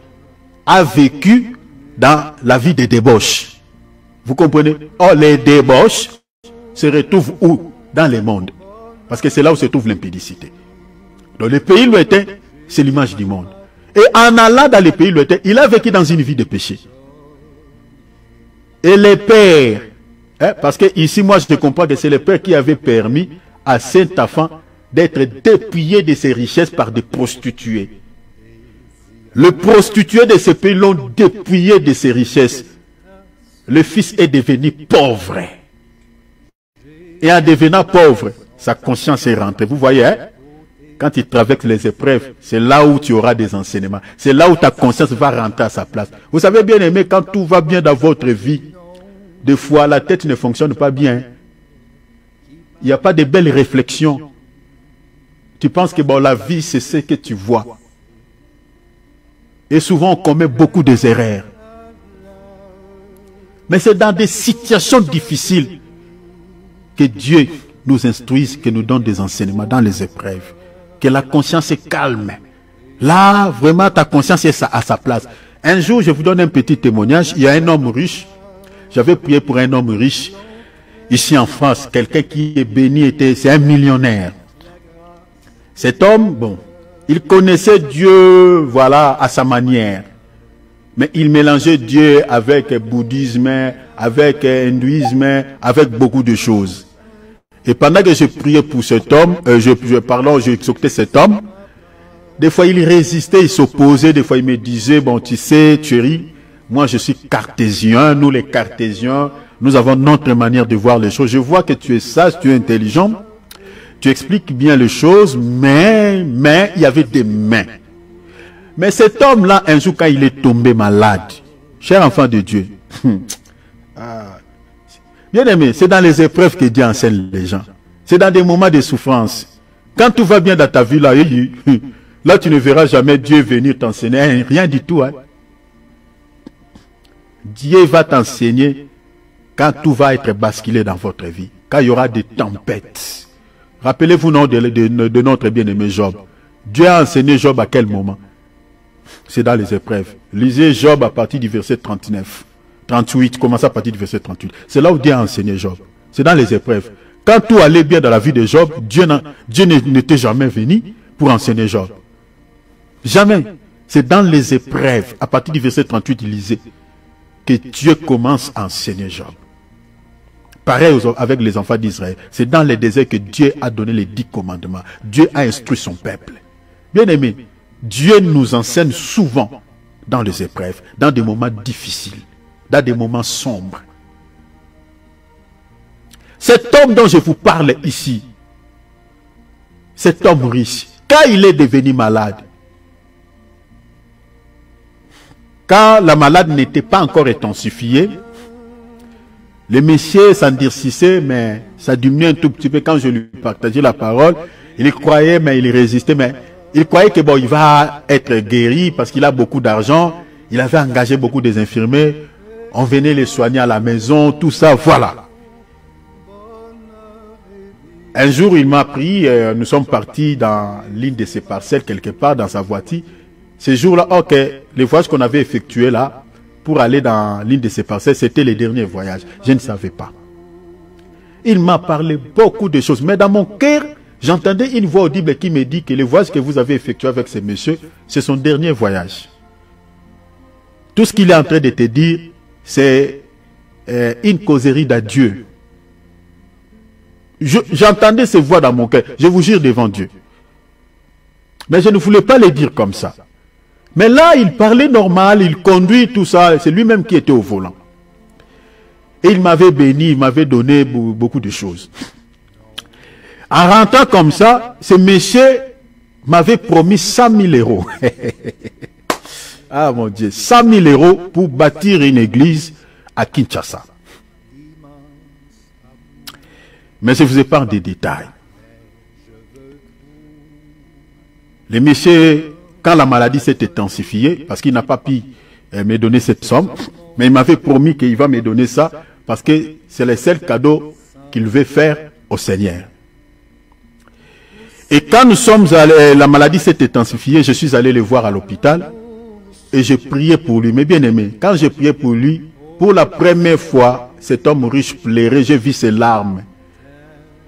a vécu dans la vie des débauches. Vous comprenez? Or, les débauches se retrouvent où? Dans le monde. Parce que c'est là où se trouve l'impudicité. Donc, le pays lointain, c'est l'image du monde. Et en allant dans les pays lointains, il a vécu dans une vie de péché. Et les pères, parce que ici, moi, je comprends que c'est le père qui avait permis à cet enfant d'être dépouillé de ses richesses par des prostituées. Le prostitué de ce pays l'ont dépouillé de ses richesses. Le fils est devenu pauvre. Et en devenant pauvre, sa conscience est rentrée. Vous voyez, hein? Quand il traverse les épreuves, c'est là où tu auras des enseignements. C'est là où ta conscience va rentrer à sa place. Vous savez, bien aimé, quand tout va bien dans votre vie, des fois, la tête ne fonctionne pas bien. Il n'y a pas de belles réflexions. Tu penses que bon, la vie, c'est ce que tu vois. Et souvent, on commet beaucoup d'erreurs. Mais c'est dans des situations difficiles que Dieu nous instruise, que nous donne des enseignements dans les épreuves. Que la conscience est calme. Là, vraiment, ta conscience est à sa place. Un jour, je vous donne un petit témoignage. Il y a un homme riche. J'avais prié pour un homme riche. Ici en France, quelqu'un qui est béni, c'est un millionnaire. Cet homme, bon, il connaissait Dieu, voilà, à sa manière. Mais il mélangeait Dieu avec bouddhisme, avec hindouisme, avec beaucoup de choses. Et pendant que je priais pour cet homme, j'exhortais cet homme, des fois il résistait, il s'opposait, des fois il me disait, bon tu sais, chérie, moi je suis cartésien, nous les cartésiens, nous avons notre manière de voir les choses. Je vois que tu es sage, tu es intelligent, tu expliques bien les choses, mais il y avait des mains. Mais cet homme-là, un jour quand il est tombé malade, cher enfant de Dieu, bien aimé, c'est dans les épreuves que Dieu enseigne les gens. C'est dans des moments de souffrance. Quand tout va bien dans ta vie, là tu ne verras jamais Dieu venir t'enseigner, rien du tout. Hein. Dieu va t'enseigner quand tout va être basculé dans votre vie, quand il y aura des tempêtes. Rappelez-vous de notre bien-aimé Job. Dieu a enseigné Job à quel moment? C'est dans les épreuves. Lisez Job à partir du verset 39. 38, commencez à partir du verset 38. C'est là où Dieu a enseigné Job. C'est dans les épreuves. Quand tout allait bien dans la vie de Job, Dieu n'était jamais venu pour enseigner Job. Jamais. C'est dans les épreuves. À partir du verset 38, il lisait. que Dieu commence à enseigner Job. Pareil avec les enfants d'Israël. C'est dans les déserts que Dieu a donné les 10 commandements. Dieu a instruit son peuple. Bien aimé, Dieu nous enseigne souvent dans les épreuves, dans des moments difficiles, dans des moments sombres. Cet homme dont je vous parle ici, cet homme riche, quand il est devenu malade, quand la maladie n'était pas encore intensifiée, le monsieur s'endurcissait, mais ça diminuait un tout petit peu quand je lui partageais la parole. Il croyait, mais il résistait, mais il croyait que bon, il va être guéri parce qu'il a beaucoup d'argent. Il avait engagé beaucoup des infirmiers. On venait les soigner à la maison, tout ça, voilà. Un jour, il m'a pris, nous sommes partis dans l'une de ses parcelles, quelque part dans sa voiture. Ce jour-là, ok, les voyages qu'on avait effectués là, pour aller dans l'une de ses parcelles, c'était les derniers voyages. Je ne savais pas. Il m'a parlé beaucoup de choses, mais dans mon cœur, j'entendais une voix audible qui me dit que les voyages que vous avez effectués avec ce monsieur, c'est son dernier voyage. Tout ce qu'il est en train de te dire, c'est une causerie d'adieu. J'entendais ces voix dans mon cœur, je vous jure devant Dieu. Mais je ne voulais pas les dire comme ça. Mais là, il parlait normal, il conduit tout ça, c'est lui-même qui était au volant. Et il m'avait béni, il m'avait donné beaucoup de choses. En rentrant comme ça, ce monsieur m'avait promis 100 000 euros. Ah mon Dieu, 100 000 euros pour bâtir une église à Kinshasa. Mais je vous épargne des détails. Le monsieur, quand la maladie s'est intensifiée, parce qu'il n'a pas pu me donner cette somme, mais il m'avait promis qu'il va me donner ça, parce que c'est le seul cadeau qu'il veut faire au Seigneur. Et quand nous sommes allés, la maladie s'est intensifiée, je suis allé le voir à l'hôpital, et j'ai prié pour lui. Mais bien aimé, quand j'ai prié pour lui, pour la première fois, cet homme riche pleurait, j'ai vu ses larmes.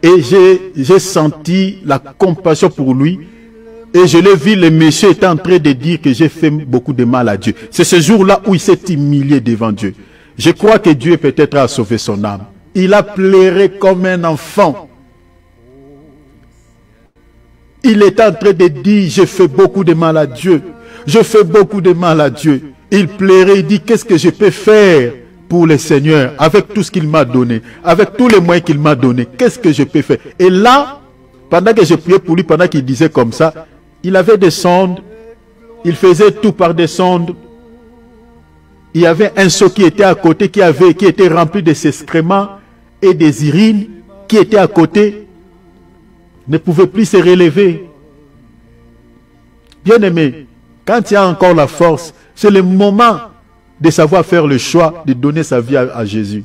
Et j'ai senti la compassion pour lui. Et je l'ai vu, le monsieur était en train de dire que j'ai fait beaucoup de mal à Dieu. C'est ce jour-là où il s'est humilié devant Dieu. Je crois que Dieu peut-être a sauvé son âme. Il a pleuré comme un enfant. Il est en train de dire, je fais beaucoup de mal à Dieu. Je fais beaucoup de mal à Dieu. Il pleurait, il dit, qu'est-ce que je peux faire pour le Seigneur, avec tout ce qu'il m'a donné, avec tous les moyens qu'il m'a donné, qu'est-ce que je peux faire? Et là, pendant que je priais pour lui, pendant qu'il disait comme ça, il avait des sondes, il faisait tout par des sondes. Il y avait un seau qui était à côté, qui était rempli de excréments et des urines, qui était à côté, ne pouvait plus se relever. Bien aimé, quand il y a encore la force, c'est le moment de savoir faire le choix de donner sa vie à Jésus.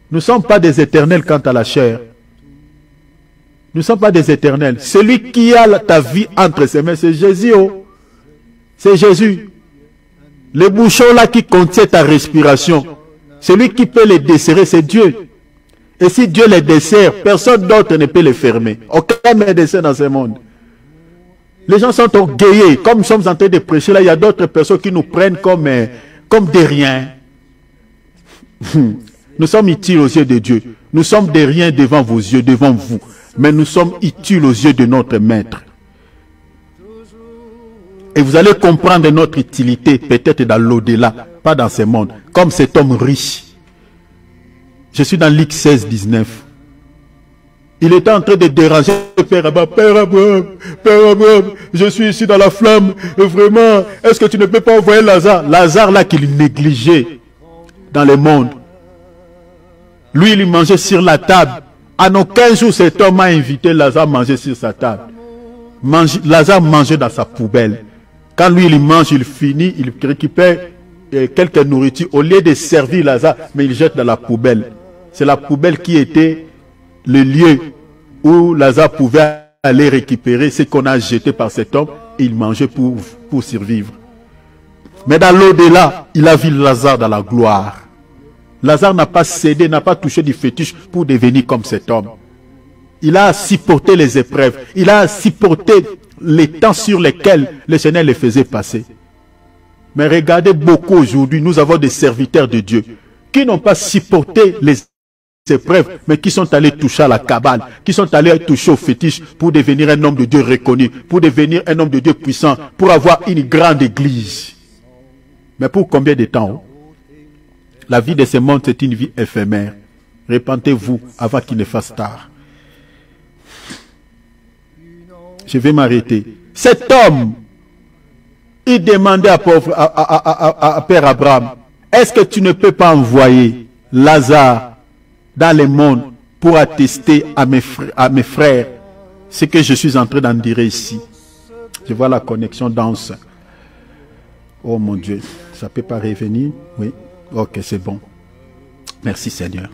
Nous ne sommes pas des éternels quant à la chair. Nous ne sommes pas des éternels. Celui qui a ta vie entre ses mains, c'est Jésus. Oh. C'est Jésus. Le bouchon là qui contient ta respiration, celui qui peut les desserrer, c'est Dieu. Et si Dieu les dessert, personne d'autre ne peut les fermer. Aucun médecin dans ce monde. Les gens sont orgueilleux. Comme nous sommes en train de prêcher là, il y a d'autres personnes qui nous prennent comme des riens. Nous sommes utiles aux yeux de Dieu. Nous sommes des riens devant vos yeux, devant vous. Mais nous sommes utiles aux yeux de notre Maître. Et vous allez comprendre notre utilité peut-être dans l'au-delà, pas dans ce monde. Comme cet homme riche. Je suis dans Luc 16, 19. Il était en train de déranger Père Abraham. Père Abraham, je suis ici dans la flamme. Vraiment, est-ce que tu ne peux pas envoyer Lazare? Lazare là qu'il négligeait dans le monde. Lui, il mangeait sur la table. En aucun jour, cet homme a invité Lazare à manger sur sa table. Lazare mangeait dans sa poubelle. Quand lui, il mange, il finit, il récupère quelques nourritures. Au lieu de servir Lazare, mais il jette dans la poubelle. C'est la poubelle qui était le lieu où Lazare pouvait aller récupérer ce qu'on a jeté par cet homme. Et il mangeait pour survivre. Mais dans l'au-delà, il a vu Lazare dans la gloire. Lazare n'a pas cédé, n'a pas touché du fétiche pour devenir comme cet homme. Il a supporté les épreuves. Il a supporté les temps sur lesquels le Seigneur les faisait passer. Mais regardez beaucoup aujourd'hui, nous avons des serviteurs de Dieu qui n'ont pas supporté les épreuves, mais qui sont allés toucher à la cabale, qui sont allés toucher au fétiche pour devenir un homme de Dieu reconnu, pour devenir un homme de Dieu puissant, pour avoir une grande église. Mais pour combien de temps? La vie de ce monde, c'est une vie éphémère. Repentez-vous avant qu'il ne fasse tard. Je vais m'arrêter. Cet homme, il demandait à Père Abraham, est-ce que tu ne peux pas envoyer Lazare dans le monde pour attester à mes frères ce que je suis en train d'en dire ici? Je vois la connexion danse. Oh mon Dieu, ça ne peut pas revenir? Oui, ok, c'est bon. Merci Seigneur.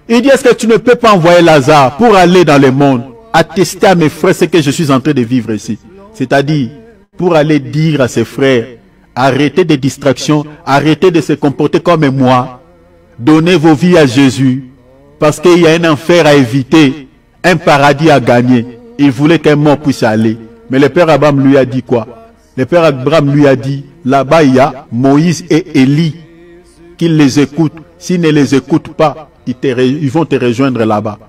Il dit, est-ce que tu ne peux pas envoyer Lazare pour aller dans le monde, attester à mes frères ce que je suis en train de vivre ici? C'est-à-dire, pour aller dire à ses frères, arrêtez des distractions, arrêtez de se comporter comme moi, donnez vos vies à Jésus, parce qu'il y a un enfer à éviter, un paradis à gagner. Il voulait qu'un mort puisse aller. Mais le Père Abraham lui a dit quoi? Le Père Abraham lui a dit, là-bas il y a Moïse et Élie, qu'ils les écoutent. S'ils ne les écoutent pas, ils vont te rejoindre là-bas.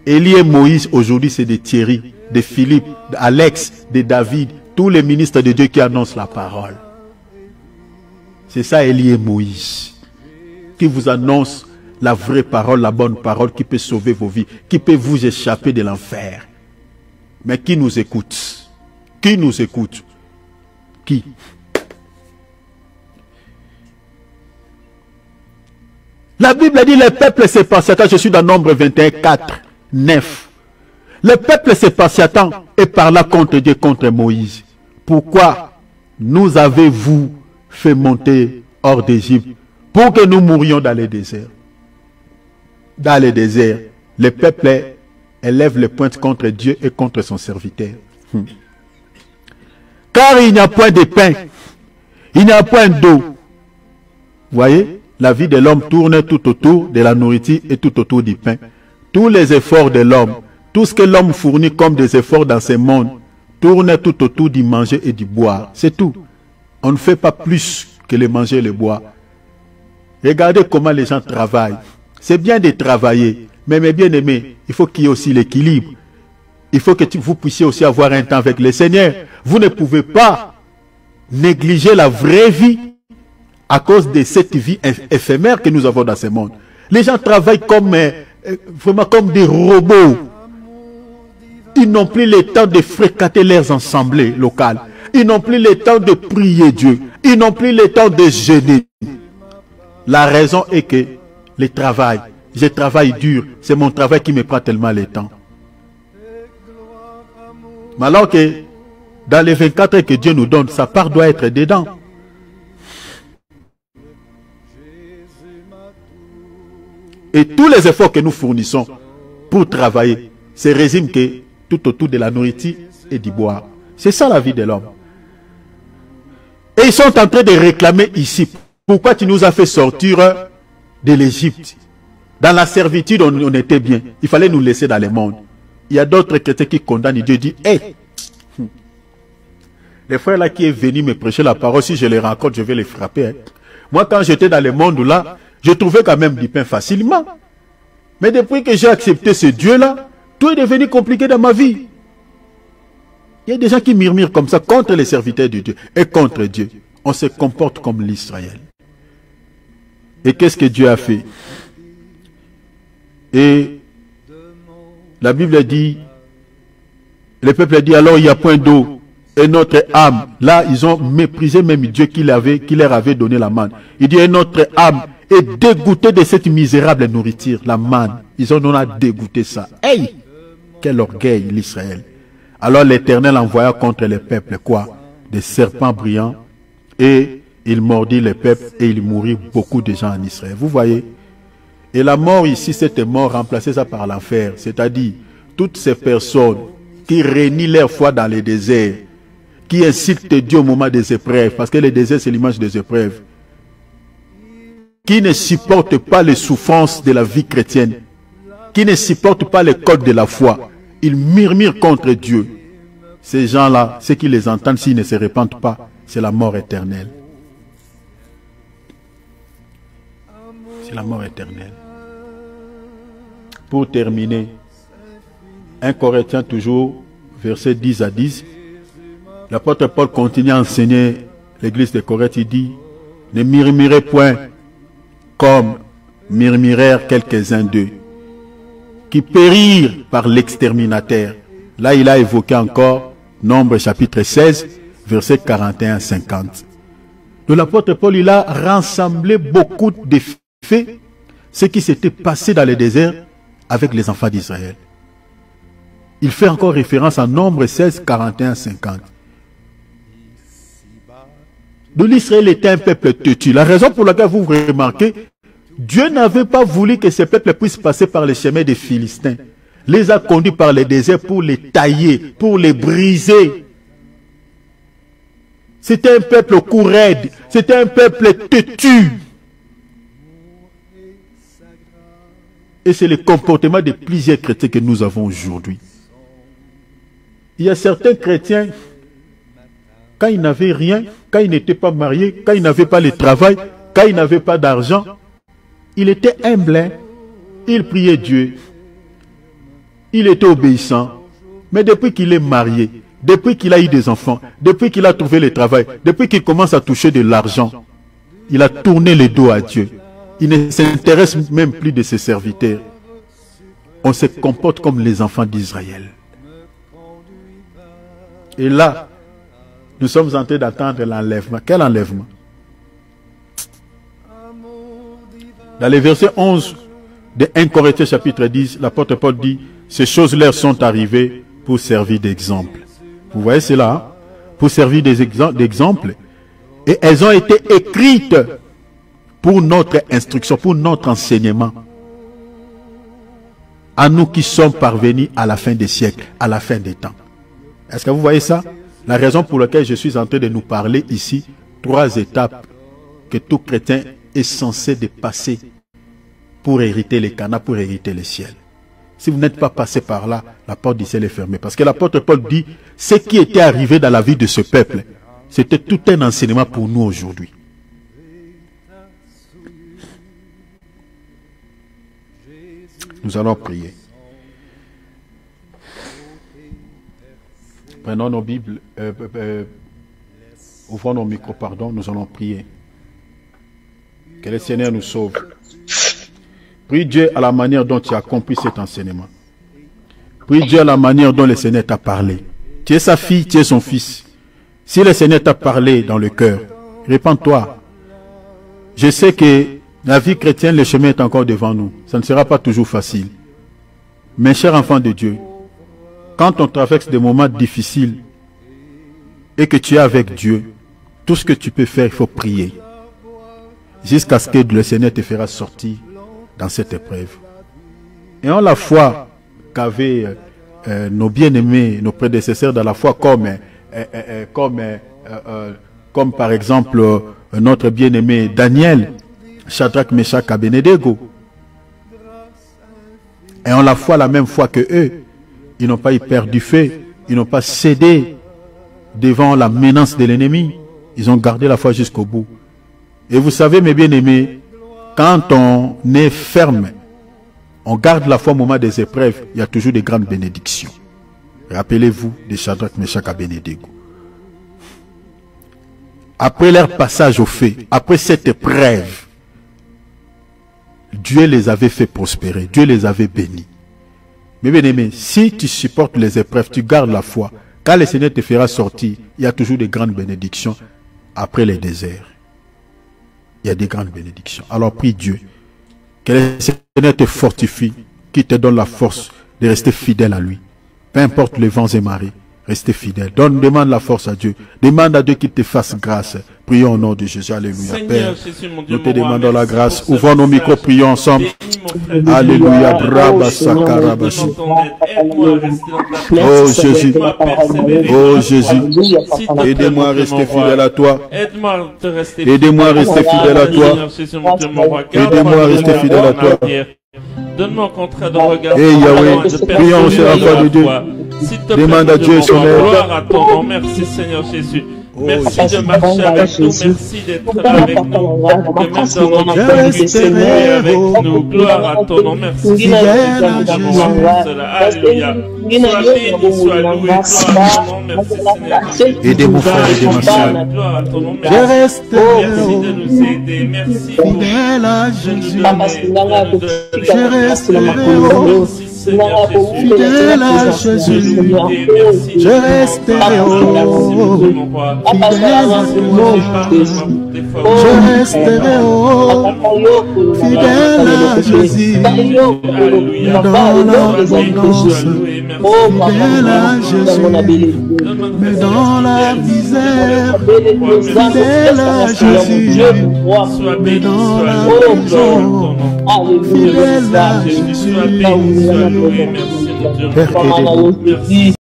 Élie et Moïse, aujourd'hui, c'est des Thierry, des Philippe, d'Alex, de David, tous les ministres de Dieu qui annoncent la parole. C'est ça, Élie et Moïse, qui vous annoncent la vraie parole, la bonne parole, qui peut sauver vos vies, qui peut vous échapper de l'enfer. Mais qui nous écoute? Qui nous écoute? Qui? La Bible dit, le peuple se patienta, je suis dans Nombre 21, 4, 9. Le peuple se patienta et parla contre Dieu, contre Moïse. Pourquoi nous avez-vous fait monter hors d'Égypte pour que nous mourions dans le désert? Dans le désert, le peuple élève les pointes contre Dieu et contre son serviteur. Car il n'y a point de pain, il n'y a point d'eau. Voyez? La vie de l'homme tourne tout autour de la nourriture et tout autour du pain. Tous les efforts de l'homme, tout ce que l'homme fournit comme des efforts dans ce monde, tourne tout autour du manger et du boire. C'est tout. On ne fait pas plus que le manger et le boire. Regardez comment les gens travaillent. C'est bien de travailler, mais mes bien-aimés, il faut qu'il y ait aussi l'équilibre. Il faut que vous puissiez aussi avoir un temps avec le Seigneur. Vous ne pouvez pas négliger la vraie vie à cause de cette vie éphémère que nous avons dans ce monde. Les gens travaillent comme, vraiment comme des robots. Ils n'ont plus le temps de fréquenter leurs assemblées locales. Ils n'ont plus le temps de prier Dieu. Ils n'ont plus le temps de jeûner. La raison est que le travail, je travaille dur. C'est mon travail qui me prend tellement le temps. Mais alors que dans les 24 heures que Dieu nous donne, sa part doit être dedans. Et tous les efforts que nous fournissons pour travailler, se résument que tout autour de la nourriture et du boire. C'est ça la vie de l'homme. Et ils sont en train de réclamer ici, pourquoi tu nous as fait sortir de l'Égypte? Dans la servitude, on était bien. Il fallait nous laisser dans le monde. Il y a d'autres chrétiens qui condamnent Dieu, disent, hey, les frères là qui est venu me prêcher la parole, si je les rencontre, je vais les frapper. Hein. Moi, quand j'étais dans le monde là, je trouvais quand même du pain facilement. Mais depuis que j'ai accepté ce Dieu-là, tout est devenu compliqué dans ma vie. Il y a des gens qui murmurent comme ça contre les serviteurs de Dieu et contre Dieu. On se comporte comme l'Israël. Et qu'est-ce que Dieu a fait? Et la Bible dit, le peuple dit, alors il n'y a point d'eau. Et notre âme, là ils ont méprisé même Dieu qui leur avait donné la manne. Il dit, et notre âme est dégoûté de cette misérable nourriture, la manne. Ils en ont dégoûté ça. Hey! Quel orgueil, l'Israël. Alors l'Éternel envoya contre les peuples quoi? Des serpents brillants. Et il mordit les peuples et il mourut beaucoup de gens en Israël. Vous voyez? Et la mort ici, cette mort, remplacée ça par l'enfer. C'est-à-dire, toutes ces personnes qui renient leur foi dans les déserts, qui incitent Dieu au moment des épreuves, parce que les déserts, c'est l'image des épreuves, qui ne supportent pas les souffrances de la vie chrétienne, qui ne supportent pas les codes de la foi, ils murmurent contre Dieu. Ces gens-là, ceux qui les entendent, s'ils ne se répandent pas, c'est la mort éternelle. C'est la mort éternelle. Pour terminer, 1 Corinthiens toujours, versets 10 à 10, l'apôtre Paul continue à enseigner l'église de Corinthe. Il dit, ne murmurez point comme murmurèrent quelques-uns d'eux, qui périrent par l'exterminateur. Là, il a évoqué encore Nombre chapitre 16, versets 41 à 50. De l'apôtre Paul, il a rassemblé beaucoup de faits, ce qui s'était passé dans le désert avec les enfants d'Israël. Il fait encore référence à Nombre 16, 41 à 50. De l'Israël était un peuple têtu. La raison pour laquelle vous remarquez, Dieu n'avait pas voulu que ce peuple puisse passer par les chemins des Philistins. Les a conduits par le désert pour les tailler, pour les briser. C'était un peuple au cou raide. C'était un peuple têtu. Et c'est le comportement de plusieurs chrétiens que nous avons aujourd'hui. Il y a certains chrétiens, quand ils n'avaient rien, quand ils n'étaient pas mariés, quand ils n'avaient pas le travail, quand ils n'avaient pas d'argent, il était humble, il priait Dieu, il était obéissant. Mais depuis qu'il est marié, depuis qu'il a eu des enfants, depuis qu'il a trouvé le travail, depuis qu'il commence à toucher de l'argent, il a tourné le dos à Dieu. Il ne s'intéresse même plus de ses serviteurs. On se comporte comme les enfants d'Israël. Et là, nous sommes en train d'attendre l'enlèvement. Quel enlèvement? Dans les versets 11 de 1 Corinthiens chapitre 10, l'apôtre Paul dit, ces choses leur sont arrivées pour servir d'exemple. Vous voyez cela, hein? Pour servir d'exemple. Et elles ont été écrites pour notre instruction, pour notre enseignement. À nous qui sommes parvenus à la fin des siècles, à la fin des temps. Est-ce que vous voyez ça? La raison pour laquelle je suis en train de nous parler ici, 3 étapes que tout chrétien est censé de passer pour hériter les Canaan, pour hériter le ciel. Si vous n'êtes pas passé par là, la porte du ciel est fermée. Parce que l'apôtre Paul dit, ce qui était arrivé dans la vie de ce peuple, c'était tout un enseignement pour nous aujourd'hui. Nous allons prier. Prenons nos Bibles, ouvrons nos micros, pardon, nous allons prier. Que le Seigneur nous sauve. Prie Dieu à la manière dont tu as compris cet enseignement. Prie Dieu à la manière dont le Seigneur t'a parlé. Tu es sa fille, tu es son fils. Si le Seigneur t'a parlé dans le cœur, répands-toi. Je sais que la vie chrétienne, le chemin est encore devant nous. Ça ne sera pas toujours facile. Mais chers enfants de Dieu, quand on traverse des moments difficiles et que tu es avec Dieu, tout ce que tu peux faire, il faut prier. Jusqu'à ce que le Seigneur te fera sortir dans cette épreuve. Et en la foi qu'avaient nos bien-aimés, nos prédécesseurs dans la foi, comme par exemple notre bien-aimé Daniel, Shadrach, Meshach, Abednego. Et en la foi, la même foi que eux, ils n'ont pas eu peur du feu, ils n'ont pas cédé devant la menace de l'ennemi. Ils ont gardé la foi jusqu'au bout. Et vous savez, mes bien-aimés, quand on est ferme, on garde la foi au moment des épreuves, il y a toujours de grandes bénédictions. Rappelez-vous de Shadrach, Meshach, Abednego. Après leur passage au feu, après cette épreuve, Dieu les avait fait prospérer, Dieu les avait bénis. Mais bien aimé, si tu supportes les épreuves, tu gardes la foi, quand le Seigneur te fera sortir, il y a toujours de grandes bénédictions après les déserts. Il y a des grandes bénédictions. Alors prie Dieu, que le Seigneur te fortifie, qu'il te donne la force de rester fidèle à lui. Peu importe les vents et marées, restez fidèle. Demande la force à Dieu. Demande à Dieu qu'il te fasse grâce. Prions au nom de Jésus. Alléluia. Père, nous te demandons la grâce. Ouvrons nos micros, prions ensemble. Alléluia. Brava Sakarabashi. Oh Jésus. Oh Jésus. Aidez-moi à rester fidèle à toi. Aidez-moi à rester fidèle à toi. Aidez-moi à rester fidèle à toi. Donne-moi au contraire de regarder. Et Yahweh, prions, cher enfant de Dieu. Demande à Dieu son aide. Gloire à ton nom. Merci Seigneur Jésus. Merci de marcher avec nous, merci d'être là avec nous, de mettre dans notre cœur avec nous. Gloire à ton nom, merci d'avoir cela. Alléluia. Sois béni, sois loué, gloire à ton nom, merci Seigneur. Aidez mon frère, aidez ma soeur. Gloire à ton nom, Je merci. resterai Merci de nous aider, merci pour fidèle à Jésus. Je resterai fidèle à Jésus. Je resterai Je resterai fidèle à Jésus. Dans l'abondance, fidèle à Jésus. Mais dans la misère, fidèle à Jésus. Mais dans la prison, fidèle à Jésus. Merci, Père, aidez-nous.